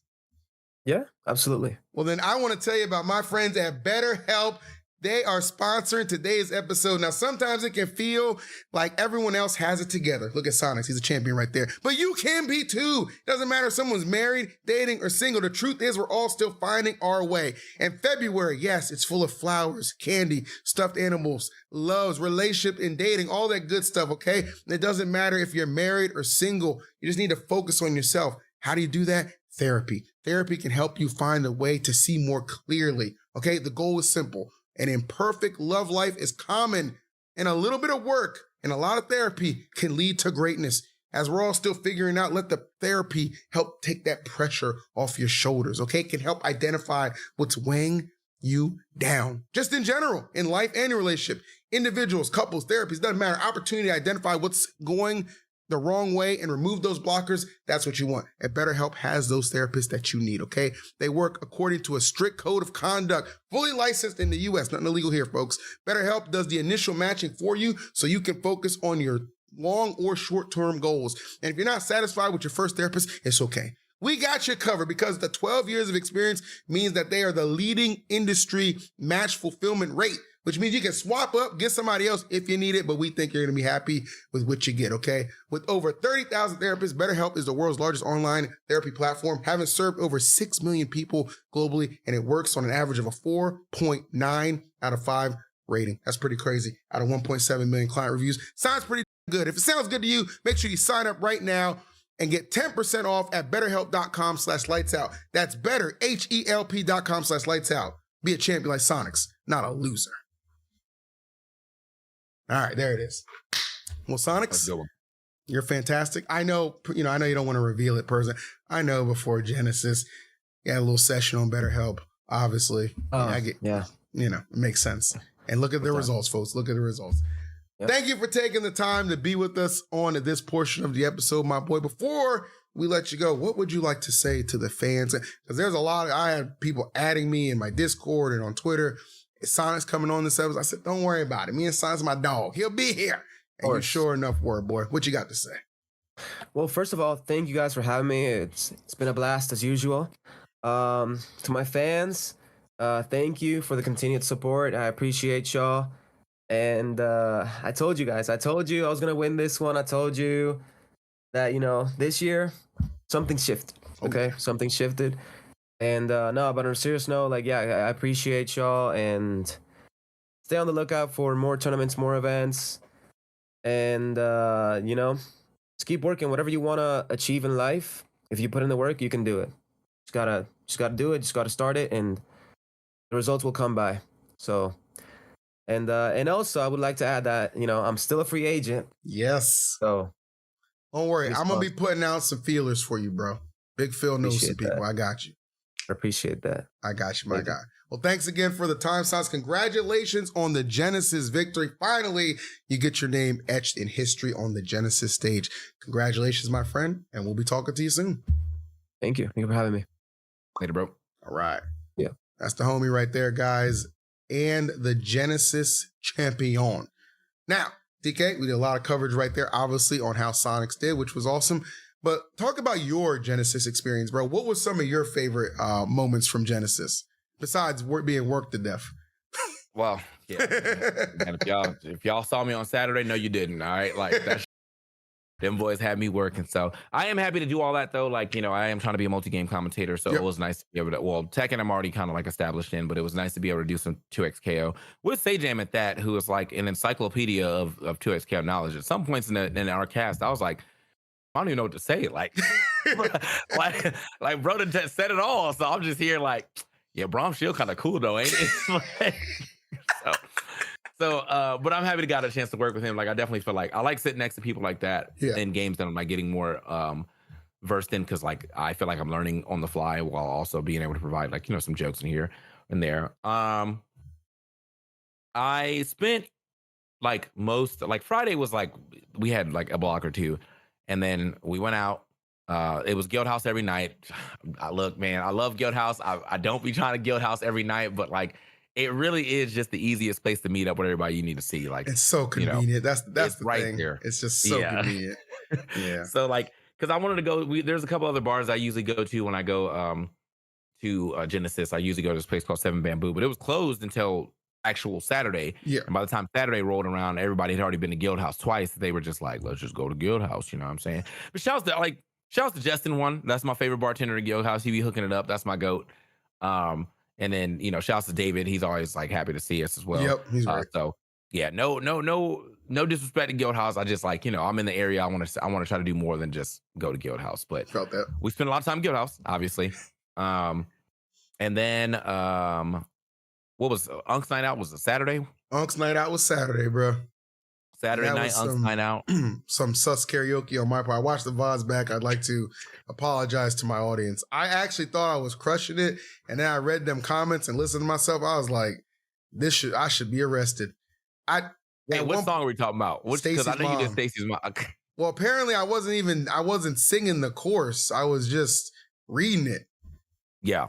Yeah, absolutely. Well, then I want to tell you about my friends at BetterHelp. They are sponsoring today's episode. Now, sometimes it can feel like everyone else has it together. Look at SONIX. He's a champion right there. But you can be too. Doesn't matter if someone's married, dating, or single. The truth is we're all still finding our way. And February, yes, it's full of flowers, candy, stuffed animals, loves, relationship, and dating, all that good stuff, okay? And it doesn't matter if you're married or single. You just need to focus on yourself. How do you do that? Therapy. Therapy can help you find a way to see more clearly, okay? The goal is simple. An imperfect love life is common, and a little bit of work and a lot of therapy can lead to greatness. As we're all still figuring out, let the therapy help take that pressure off your shoulders, okay? It can help identify what's weighing you down. Just in general, in life and in relationship, individuals, couples, therapies, doesn't matter. Opportunity to identify what's going the wrong way and remove those blockers, that's what you want. And BetterHelp has those therapists that you need, okay? They work according to a strict code of conduct, fully licensed in the US, nothing illegal here, folks. BetterHelp does the initial matching for you so you can focus on your long or short-term goals. And if you're not satisfied with your first therapist, it's okay. We got you covered because the 12 years of experience means that they are the leading industry match fulfillment rate, which means you can swap up, get somebody else if you need it, but we think you're going to be happy with what you get, okay? With over 30,000 therapists, BetterHelp is the world's largest online therapy platform, having served over 6 million people globally, and it works on an average of a 4.9 out of 5 rating. That's pretty crazy. Out of 1.7 million client reviews. Sounds pretty good. If it sounds good to you, make sure you sign up right now and get 10% off at betterhelp.com/lightsout. That's better, HELP.com/lightsout. Be a champion like SONIX, not a loser. All right, there it is. Well, SONIX, you're fantastic. I know you don't want to reveal it personally. I know before Genesis, you had a little session on BetterHelp, obviously. It makes sense. And look at the results, folks. Look at the results. Yep. Thank you for taking the time to be with us on this portion of the episode, my boy. Before we let you go, what would you like to say to the fans? Because there's I had people adding me in my Discord and on Twitter. SONIX coming on this episode. I said, don't worry about it. Me and SONIX my dog. He'll be here. And you sure enough were, boy. What you got to say? Well, first of all, thank you guys for having me. It's been a blast as usual. To my fans, Thank you for the continued support. I appreciate y'all. And I told you guys, I told you I was gonna win this one. I told you that this year something shifted. Oh, Okay, yeah. something shifted. And no, but on a serious note, like yeah, I appreciate y'all and stay on the lookout for more tournaments, more events, and just keep working. Whatever you want to achieve in life, if you put in the work, you can do it. Just gotta do it. Just gotta start it, and the results will come by. So, and also, I would like to add that I'm still a free agent. Yes. So don't worry, please I'm gonna be putting out some feelers for you, bro. Big Phil knows some people. I got you. I appreciate that. I got you, my guy. Well, thanks again for the time slots. Congratulations on the Genesis victory. Finally, you get your name etched in history on the Genesis stage. Congratulations, my friend, and we'll be talking to you soon. Thank you. Thank you for having me. Later, bro. All right. Yeah. That's the homie right there, guys, and the Genesis champion. Now, DK, we did a lot of coverage right there, obviously, on how SONIX did, which was awesome. But talk about your Genesis experience, bro. What was some of your favorite moments from Genesis besides being worked to death? Well, yeah. And if y'all saw me on Saturday, no, you didn't. All right, like that. Them boys had me working. So I am happy to do all that though. Like, I am trying to be a multi-game commentator. So It was nice to be able to, Tekken I'm already kind of like established in, but it was nice to be able to do some 2XKO with Sajam at that, who is like an encyclopedia of 2XKO knowledge. At some points in our cast, I was like, I don't even know what to say. Like, like bro said it all. So I'm just here like, yeah, Braum's Shield kind of cool though, ain't it? But I'm happy to got a chance to work with him. Like, I definitely feel like I like sitting next to people like that in games that I'm like getting more versed in, because like I feel like I'm learning on the fly while also being able to provide like some jokes in here and there. I spent like Friday was like we had like a block or two, and then we went out. It was Guild House every night. Look, man, I love Guild House. I don't be trying to Guild House every night, but like it really is just the easiest place to meet up with everybody you need to see. Like, it's so convenient. That's the right thing. there. It's just so convenient. Yeah. So like, because I wanted to go. There's a couple other bars I usually go to when I go to Genesis. I usually go to this place called Seven Bamboo, but it was closed until actual Saturday. Yeah. And by the time Saturday rolled around, everybody had already been to Guild House twice. They were just like, let's just go to Guild House. You know what I'm saying? But shouts to Justin one. That's my favorite bartender at Guild House. He be hooking it up. That's my goat. And then shouts to David. He's always like happy to see us as well. Yep, he's great. So yeah, no disrespect to Guild House. I just like I'm in the area. I want to try to do more than just go to Guild House. But felt that we spent a lot of time at Guild House, obviously. And then what was Unk's Night Out? Was it Saturday? Unk's Night Out was Saturday, bro. Saturday night, Unk's Night Out. Some sus karaoke on my part. I watched the VODs back. I'd like to apologize to my audience. I actually thought I was crushing it, and then I read them comments and listened to myself. I was like, I should be arrested. What song are we talking about? Because I know you did Stacy's mom. Well, apparently I wasn't singing the chorus. I was just reading it. Yeah.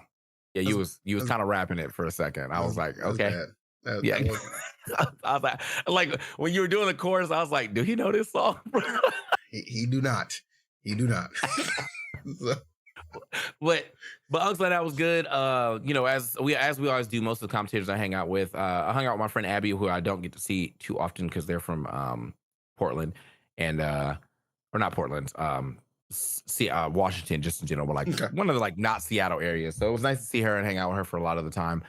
Yeah, you was kind of rapping it for a second. I was like, okay. Yeah. I was like when you were doing the chorus, I was like, do he know this song? he do not. But Unk's Night Out was good. As we always do, most of the commentators I hang out with. I hung out with my friend Abby, who I don't get to see too often because they're from Portland, and or not Portland, Washington, just in general, but like one of the like not Seattle areas. So it was nice to see her and hang out with her for a lot of the time.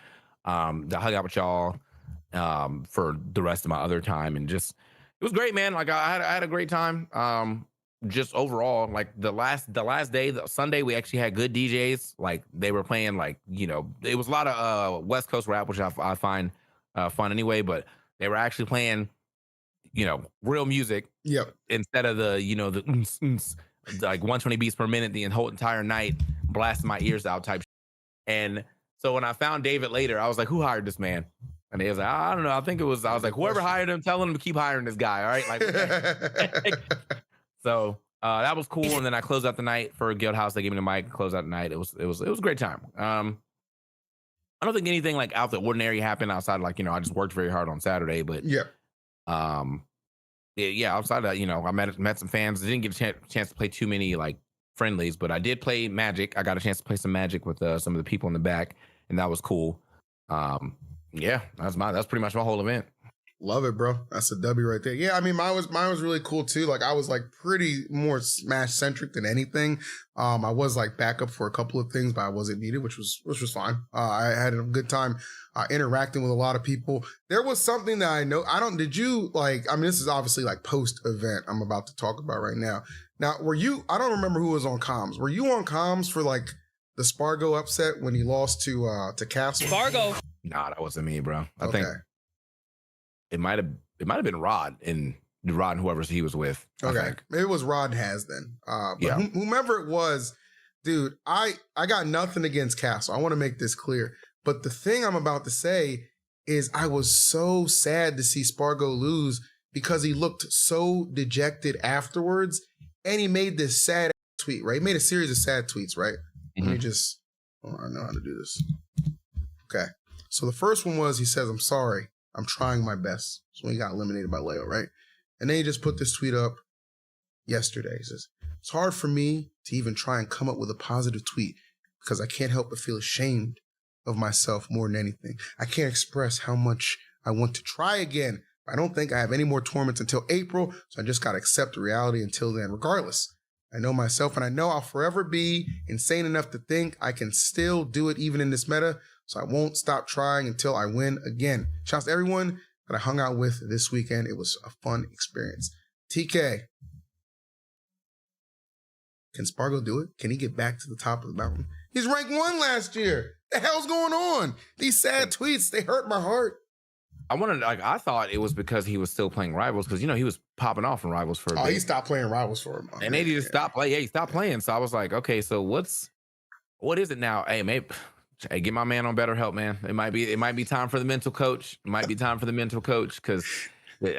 I hung out with y'all for the rest of my other time, and just it was great, man. Like I had a great time. Just overall, like the last day, the Sunday, we actually had good DJs. Like they were playing like it was a lot of West Coast rap, which I find fun anyway. But they were actually playing real music. Yep. Instead of the like 120 beats per minute the whole entire night, blasting my ears out type. And so when I found David later, I was like, who hired this man? And he was like, I don't know. I was like, whoever hired him, tell him to keep hiring this guy. All right. Like, so that was cool. And then I closed out the night for Guild House. They gave me the mic and closed out the night. It was a great time. I don't think anything like out the ordinary happened outside. Like, I just worked very hard on Saturday, but outside of that, I met some fans. I didn't get a chance to play too many like friendlies, but I did play Magic. I got a chance to play some Magic with some of the people in the back, and that was cool. Yeah, that's pretty much my whole event. Love it, bro. That's a W right there. Yeah, I mean, mine was really cool too. Like, I was like pretty more Smash centric than anything. I was like backup for a couple of things, but I wasn't needed, which was fine. I had a good time interacting with a lot of people. There was something that I know. Did you like? I mean, this is obviously like post event. I'm about to talk about right now. Now, were you? I don't remember who was on comms. Were you on comms for like the Spargo upset when he lost to Castle? Spargo. Nah, that wasn't me, bro. I think it might have been Rod and whoever he was with. Okay, maybe it was Rod Has then. But whomever it was, dude, I got nothing against Castle. I want to make this clear. But the thing I'm about to say is I was so sad to see Spargo lose because he looked so dejected afterwards, and he made this sad tweet. Right, he made a series of sad tweets. Right. Mm-hmm. Let me just. Oh, I know how to do this. Okay. So the first one was he says, "I'm sorry. I'm trying my best." So he got eliminated by Leo, right? And then he just put this tweet up yesterday. He says, "It's hard for me to even try and come up with a positive tweet because I can't help but feel ashamed of myself more than anything. I can't express how much I want to try again. I don't think I have any more tournaments until April, so I just got to accept the reality until then. Regardless, I know myself and I know I'll forever be insane enough to think I can still do it even in this meta. So I won't stop trying until I win again. Shouts to everyone that I hung out with this weekend. It was a fun experience." TK, can Spargo do it? Can he get back to the top of the mountain? He's ranked 1 last year. The hell's going on? These sad tweets, they hurt my heart. I thought it was because he was still playing Rivals because, he was popping off in Rivals for a bit. He stopped playing Rivals for him. And they just stopped playing. Yeah, he stopped playing. So I was like, okay, so what is it now? Hey, maybe... Hey, get my man on BetterHelp, man. It might be time for the mental coach. It might be time for the mental coach because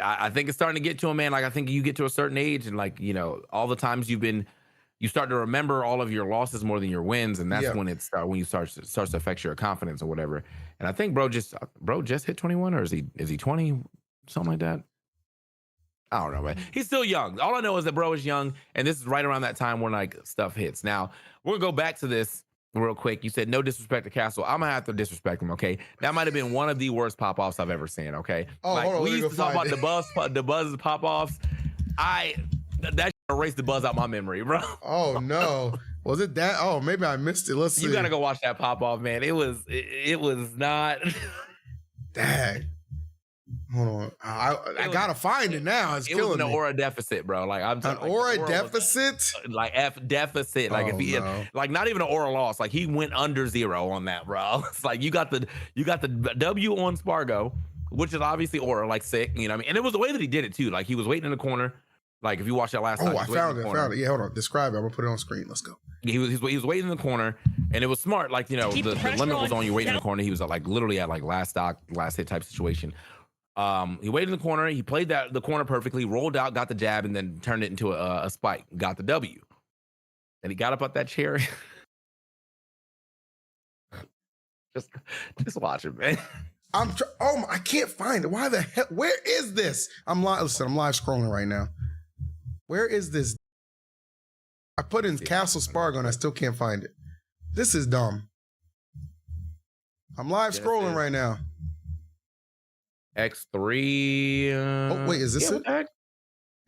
I think it's starting to get to him, man. Like I think you get to a certain age and like, all the times you start to remember all of your losses more than your wins. And that's when it starts to affect your confidence or whatever. And I think bro just hit 21 or is he 20? Something like that. I don't know, man. He's still young. All I know is that bro is young. And this is right around that time when like stuff hits. Now we're gonna go back to this real quick. You said no disrespect to Castle. I'm gonna have to disrespect him, okay? That might have been one of the worst pop-offs I've ever seen, okay? Oh, like, hold on, we used to talk about the buzz pop-offs. That erased the buzz out my memory, bro. Oh no. Was it that? Oh, maybe I missed it. Let's see. You gotta go watch that pop-off, man. It was not. Dang. Hold on. I gotta find it now. It's killing me. It was an aura deficit, bro. Like I'm talking an aura deficit? Like F deficit. Like if he like not even an aura loss. Like he went under 0 on that, bro. It's like you got the W on Spargo, which is obviously aura, like sick, you know what I mean? And it was the way that he did it too. Like he was waiting in the corner. Like if you watch that last time. I found it. Yeah, hold on. Describe it. I'm gonna put it on screen. Let's go. He was waiting in the corner, and it was smart. Like, the limit was on you waiting in the corner. He was like literally at like last hit type situation. He waited in the corner. He played the corner perfectly, rolled out, got the jab, and then turned it into a spike. Got the W. And he got up that chair. just watch it, man. I can't find it. Why the hell? Where is this? I'm live scrolling right now. Where is this? I put in Castle Spargo and I still can't find it. This is dumb. I'm live scrolling right now. X3. Oh wait, is this it?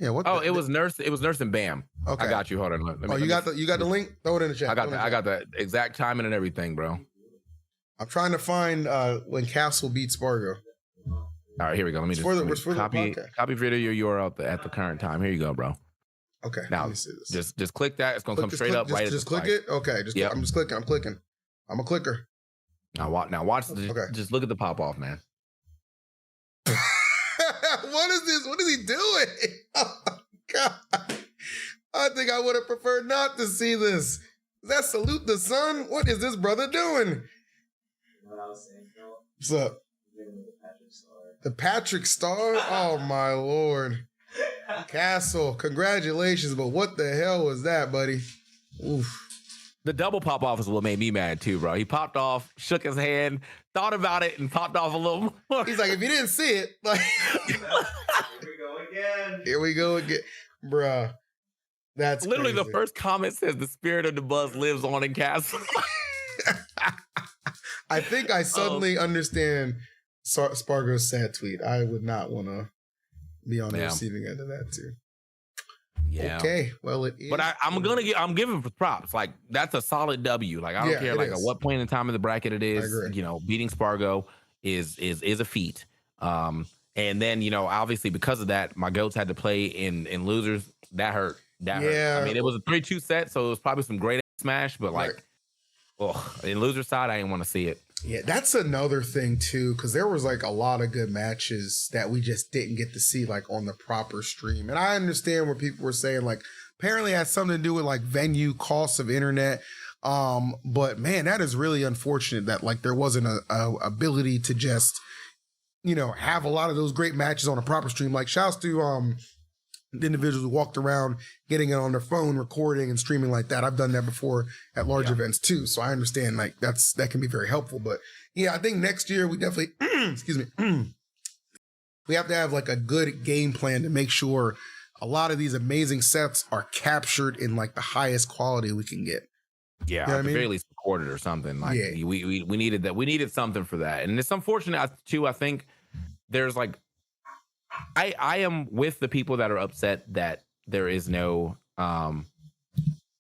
Yeah. What? Oh, it was Nurse. It was Nurse and Bam. Okay, I got you. Hold on. You got the link. Throw it in the chat. I got the exact timing and everything, bro. I'm trying to find when Castle beat Spargo. All right, here we go. Let me just copy video URL at the current time. Here you go, bro. Okay. Now, just click that. It's gonna come straight up right. Just click it. Okay. I'm just clicking. I'm clicking. I'm a clicker. Now watch. Just look at the pop off, man. What is this? What is he doing? Oh my God. I think I would have preferred not to see this. Is that Salute the Sun? What is this brother doing? What's up? The Patrick Star? Oh my Lord. Castle, congratulations, but what the hell was that, buddy? Oof. The double pop off is what made me mad too, bro. He popped off, shook his hand, thought about it, and popped off a little more. He's like, if you didn't see it, like Here we go again. Bruh. That's literally crazy. The first comment says the spirit of the buzz lives on in Castle. I think I suddenly understand Spargo's sad tweet. I would not want to be on the receiving end of that too. Yeah. Okay. Well, it is. But I'm giving props. Like, that's a solid W. Like, I don't care like at what point in time of the bracket it is. You know, beating Spargo is a feat. And then, you know, obviously because of that, my goats had to play in losers. That hurt. That hurt. I mean, it was a 3-2 set, so it was probably some great smash, but like, in loser side, I didn't want to see it. Yeah, that's another thing too, because there was like a lot of good matches that we just didn't get to see like on the proper stream. And I understand what people were saying, like apparently it had something to do with like venue costs of internet. But man, that is really unfortunate that like there wasn't a ability to just, you know, have a lot of those great matches on a proper stream. Like shouts to the individuals who walked around getting it on their phone, recording and streaming like that. I've done that before at large events too. So I understand like that can be very helpful. But yeah, I think next year we definitely, excuse me, we have to have like a good game plan to make sure a lot of these amazing sets are captured in like the highest quality we can get. Yeah, you know at the very least recorded or something. Like we needed that. We needed something for that. And it's unfortunate too. I think there's like, I am with the people that are upset that there is no,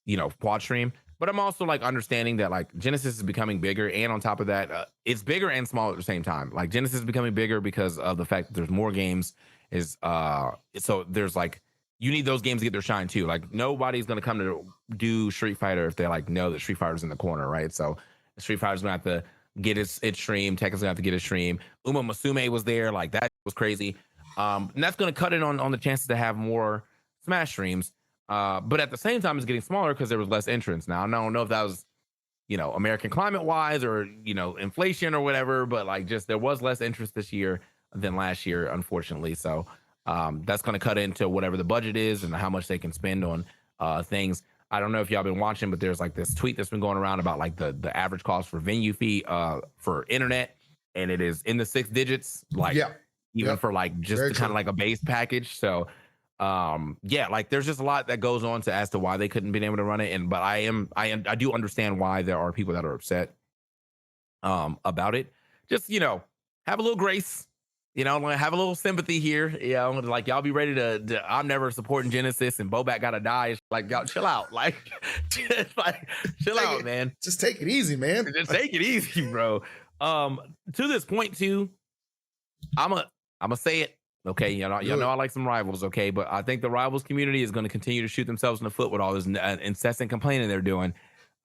you know, quad stream, but I'm also like understanding that like Genesis is becoming bigger. And on top of that, it's bigger and smaller at the same time. Like Genesis is becoming bigger because of the fact that there's more games so there's like, you need those games to get their shine too. Like nobody's going to come to do Street Fighter if they like know that Street Fighter's in the corner. Right. So Street Fighter's going to have to get its stream. Tekken's going to have to get a stream. Uma Musume was there. Like that was crazy. And that's going to cut in on the chances to have more Smash streams. But at the same time, it's getting smaller because there was less entrants. Now, I don't know if that was, you know, American climate wise or, you know, inflation or whatever, but like just there was less interest this year than last year, unfortunately. So that's going to cut into whatever the budget is and how much they can spend on things. I don't know if y'all been watching, but there's like this tweet that's been going around about like the average cost for venue fee for internet. And it is in the 6 digits. Like, even for like just kind of like a base package. So like there's just a lot that goes on as to why they couldn't been able to run it. But I do understand why there are people that are upset about it. Just, you know, have a little grace, you know, have a little sympathy here. You know, like y'all be ready to I'm never supporting Genesis and Bobat gotta die. It's like, y'all chill out. Like, just like chill out, man. Just take it easy, man. Just take it easy, bro. To this point too, I'm gonna say it. Okay, y'all know I like some rivals. Okay, but I think the rivals community is going to continue to shoot themselves in the foot with all this incessant complaining they're doing,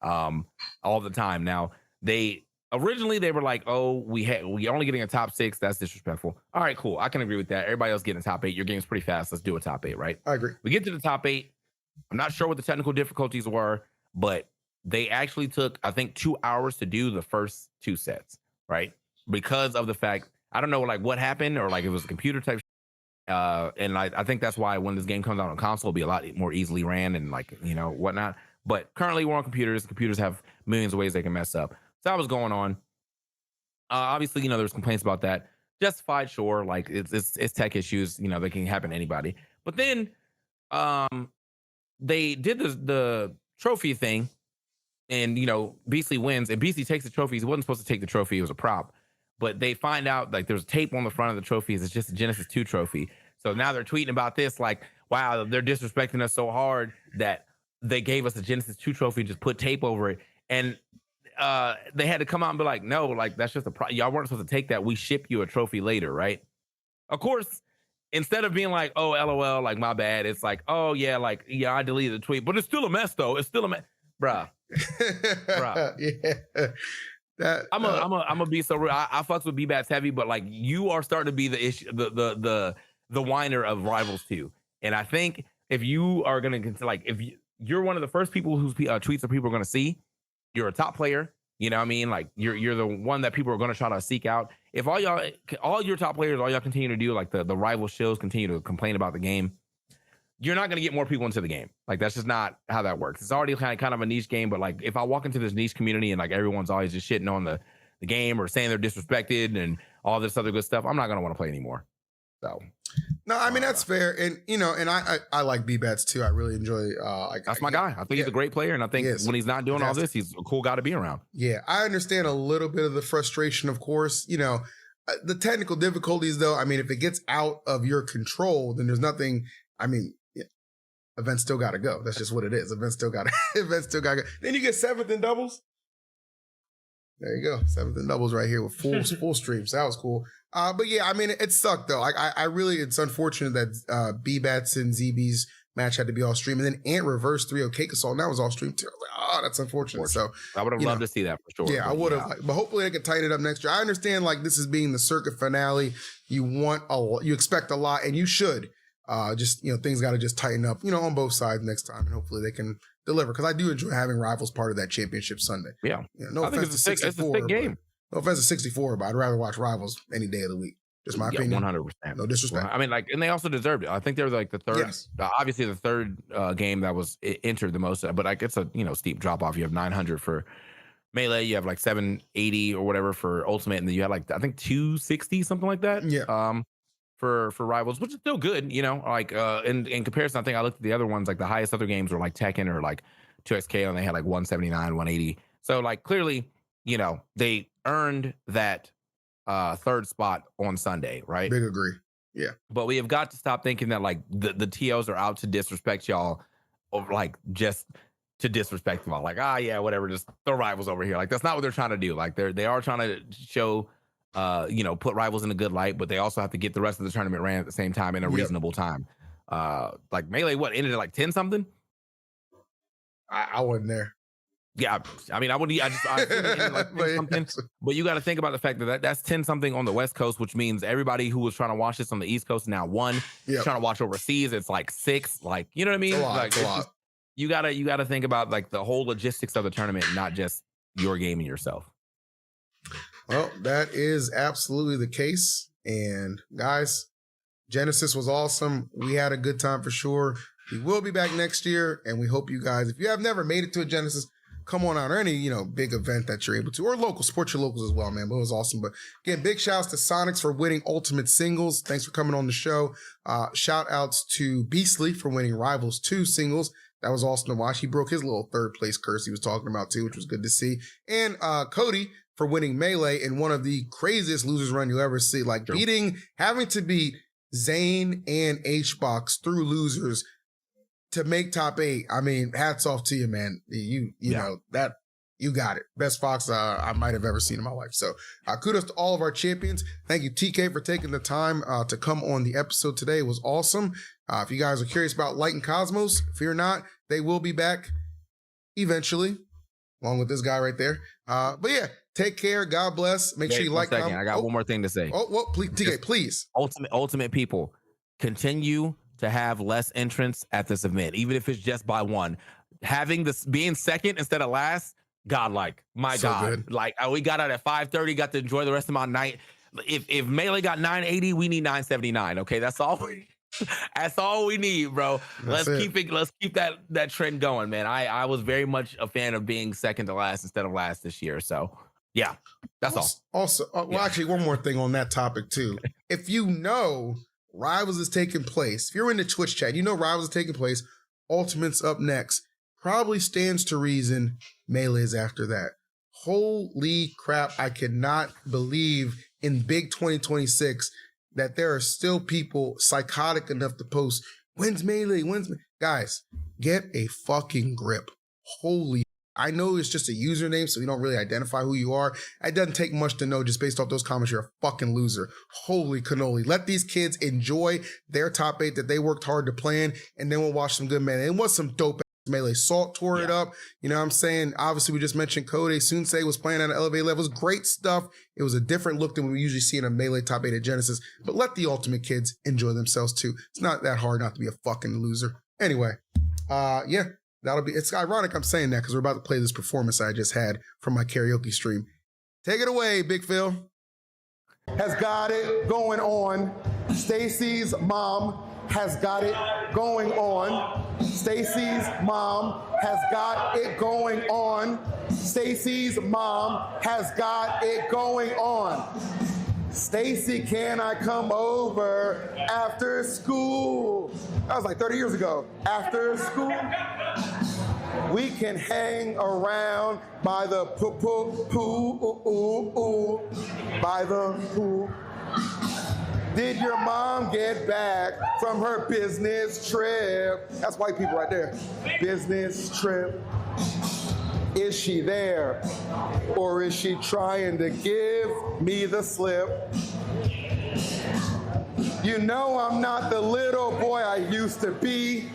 all the time. Now they were like, oh, we only getting a top 6. That's disrespectful. All right, cool. I can agree with that. Everybody else getting a top 8. Your game's pretty fast. Let's do a top 8, right? I agree. We get to the top 8. I'm not sure what the technical difficulties were, but they actually took, I think, 2 hours to do the first 2 sets, right? Because of the fact. I don't know like what happened or like it was a computer type. And I think that's why when this game comes out on console, it'll be a lot more easily ran and like, you know, whatnot. But currently we're on computers. Computers have millions of ways they can mess up. So that was going on. Obviously, you know, there's complaints about that. Justified, sure. Like it's tech issues, you know, they can happen to anybody. But then they did the trophy thing and, you know, Beastly wins and Beastly takes the trophy. He wasn't supposed to take the trophy. It was a prop. But they find out like there's tape on the front of the trophies. It's just a Genesis 2 trophy. So now they're tweeting about this like, wow, they're disrespecting us so hard that they gave us a Genesis 2 trophy and just put tape over it. And they had to come out and be like, no, like that's just y'all weren't supposed to take that. We ship you a trophy later, right? Of course, instead of being like, oh, LOL, like my bad, it's like, oh yeah, like yeah, I deleted the tweet, but it's still a mess though. It's still a mess, bruh. Yeah. I'm gonna be so real. I fucks with B-Bats heavy, but like you are starting to be the issue, the whiner of rivals too. And I think if you are gonna like, if you're one of the first people whose tweets that people are gonna see, you're a top player. You know what I mean? Like you're the one that people are gonna try to seek out. If all your top players, all y'all continue to do like the rival shows, continue to complain about the game, you're not going to get more people into the game. Like, that's just not how that works. It's already kind of a niche game, but like, if I walk into this niche community and like everyone's always just shitting on the game or saying they're disrespected and all this other good stuff, I'm not going to want to play anymore. So. No, I mean that's fair, and and I like B-Bats too. I really enjoy. That's my guy. I think he's a great player, and I think when he's not doing all this, he's a cool guy to be around. Yeah, I understand a little bit of the frustration, of course. The technical difficulties, though. I mean, if it gets out of your control, then there's nothing. I mean, events still got to go. That's just what it is. Events still got to go. Then you get 7th in doubles. There you go, 7th in doubles right here with full streams. That was cool. But yeah, I mean, it sucked though. I really, it's unfortunate that B-Bats and ZB's match had to be all stream, and then Ant reversed 3-0 Cakesol, and that was all stream too. I was like, oh, that's unfortunate. So I would have loved to see that for sure. Yeah, I would have. But hopefully they can tighten it up next year. I understand this is being the circuit finale. You expect a lot, and you should. Things got to just tighten up, on both sides next time, and hopefully they can deliver. Because I do enjoy having rivals part of that championship Sunday. Yeah, no offense to 64. It's a sick game. No offense to 64, but I'd rather watch rivals any day of the week. Just my opinion. 100%. No disrespect. I mean, and they also deserved it. I think they were the third. Yes. Obviously, the third game that was entered the most, but it's a steep drop off. You have 900 for Melee, you have 780 or whatever for Ultimate, and then you had I think 260, something like that. Yeah. For rivals, which is still good, in comparison, I think I looked at the other ones, the highest other games were Tekken or 2XK, and they had 179, 180. So clearly, they earned that third spot on Sunday, right? Big agree. Yeah. But we have got to stop thinking that the TOs are out to disrespect y'all, or just to disrespect y'all. Yeah, whatever, just throw rivals over here. That's not what they're trying to do. They are trying to show put rivals in a good light, but they also have to get the rest of the tournament ran at the same time in a reasonable time. Melee, ended at 10 something? I wasn't there. Yeah, I mean, I ended something, but you got to think about the fact that that's 10 something on the West Coast, which means everybody who was trying to watch this on the East Coast now won. Yep. Trying to watch overseas, it's 6. You know what I mean? It's a lot. Just, you gotta think about the whole logistics of the tournament, not just your game and yourself. Well, that is absolutely the case. And guys, Genesis was awesome. We had a good time for sure. We will be back next year, and we hope you guys, if you have never made it to a Genesis, come on out, or any, big event that you're able to, or local, support your locals as well, man. But it was awesome. But again, big shouts to SONIX for winning Ultimate Singles. Thanks for coming on the show. Shout outs to Beastly for winning Rivals 2 Singles. That was awesome to watch. He broke his little third place curse he was talking about too, which was good to see. And Cody for winning Melee in one of the craziest losers run you ever see. Having to beat Zane and HBox through losers to make top 8. I mean, hats off to you, man. You know that you got it. Best Fox I might have ever seen in my life. So kudos to all of our champions. Thank you, TK, for taking the time to come on the episode today. It was awesome. If you guys are curious about Light and Cosmos, fear not. They will be back eventually, along with this guy right there. But yeah, take care. God bless. Make sure you like. I got one more thing to say. Please, TK, please. Ultimate people, continue to have less entrants at this event, even if it's just by one. Having this being second instead of last, godlike. My so God, good. We got out at 5:30, got to enjoy the rest of my night. If Melee got 980, we need 979. Okay, that's all. That's all we need, bro. Let's keep that trend going, man. I was very much a fan of being second to last instead of last this year. So yeah, that's all. Also, actually, one more thing on that topic too. If Rivals is taking place. If you're in the Twitch chat, Rivals is taking place. Ultimate's up next. Probably stands to reason Melee is after that. Holy crap. I cannot believe in big 2026 that there are still people psychotic enough to post, when's Melee? Guys, get a fucking grip. Holy, I know it's just a username, so we don't really identify who you are. It doesn't take much to know just based off those comments. You're a fucking loser. Holy cannoli. Let these kids enjoy their top 8 that they worked hard to plan, and then we'll watch some good Melee. It was some dope Melee. Salt tore it up. You know what I'm saying? Obviously, we just mentioned Code. Sunsei was playing at an elevated level. It was great stuff. It was a different look than we usually see in a Melee top 8 at Genesis. But let the Ultimate kids enjoy themselves too. It's not that hard not to be a fucking loser. Anyway, yeah. It's ironic I'm saying that because we're about to play this performance I just had from my karaoke stream. Take it away, Big Phil. Has got it going on. Stacy's mom has got it going on. Stacy's mom has got it going on. Stacy's mom has got it going on. Stacy, can I come over after school? That was like 30 years ago. After school, we can hang around by the pool, by the pool. Did your mom get back from her business trip? That's white people right there. Business trip. Is she there? Or is she trying to give me the slip? You know I'm not the little boy I used to be.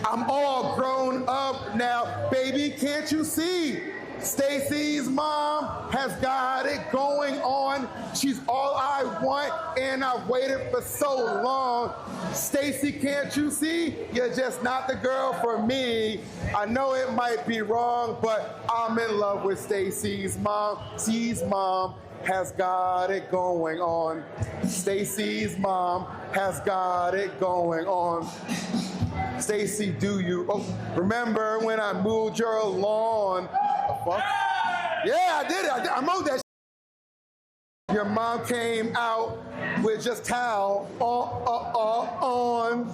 I'm all grown up now. Baby, can't you see? Stacy's mom has got it going on. She's all I want, and I've waited for so long. Stacy, can't you see? You're just not the girl for me. I know it might be wrong, but I'm in love with Stacy's mom. Stacy's mom has got it going on. Stacy's mom has got it going on. Stacy, do you remember when I mowed your lawn? Yeah, I did it. I mowed that. Your mom came out with just towel on.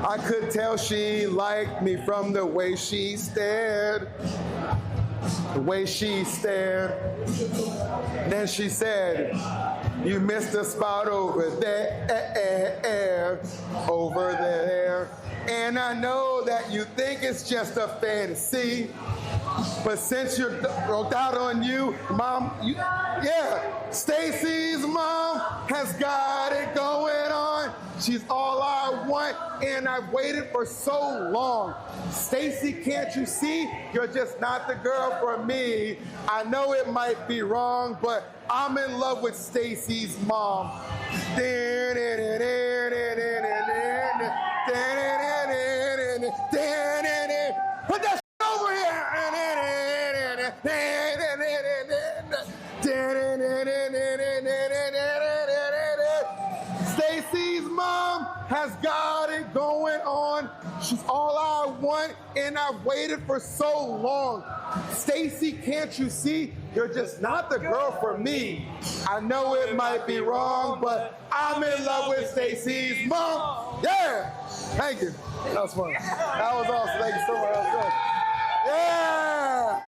I could tell she liked me from the way she stared. The way she stared. Then she said, you missed a spot over there, over there. And I know that you think it's just a fantasy, but since you're broke out on you, mom, Stacy's mom has got it going on. She's all I want, and I've waited for so long. Stacy, can't you see? You're just not the girl for me. I know it might be wrong, but I'm in love with Stacy's mom. Put that over here. Stacy's mom has got it going on. She's all I want, and I've waited for so long. Stacy, can't you see? You're just not the girl for me. I know it might be wrong, but I'm in love with Stacy's mom. Yeah. Thank you. That was fun. That was awesome. Thank you so much. That was good. Yeah.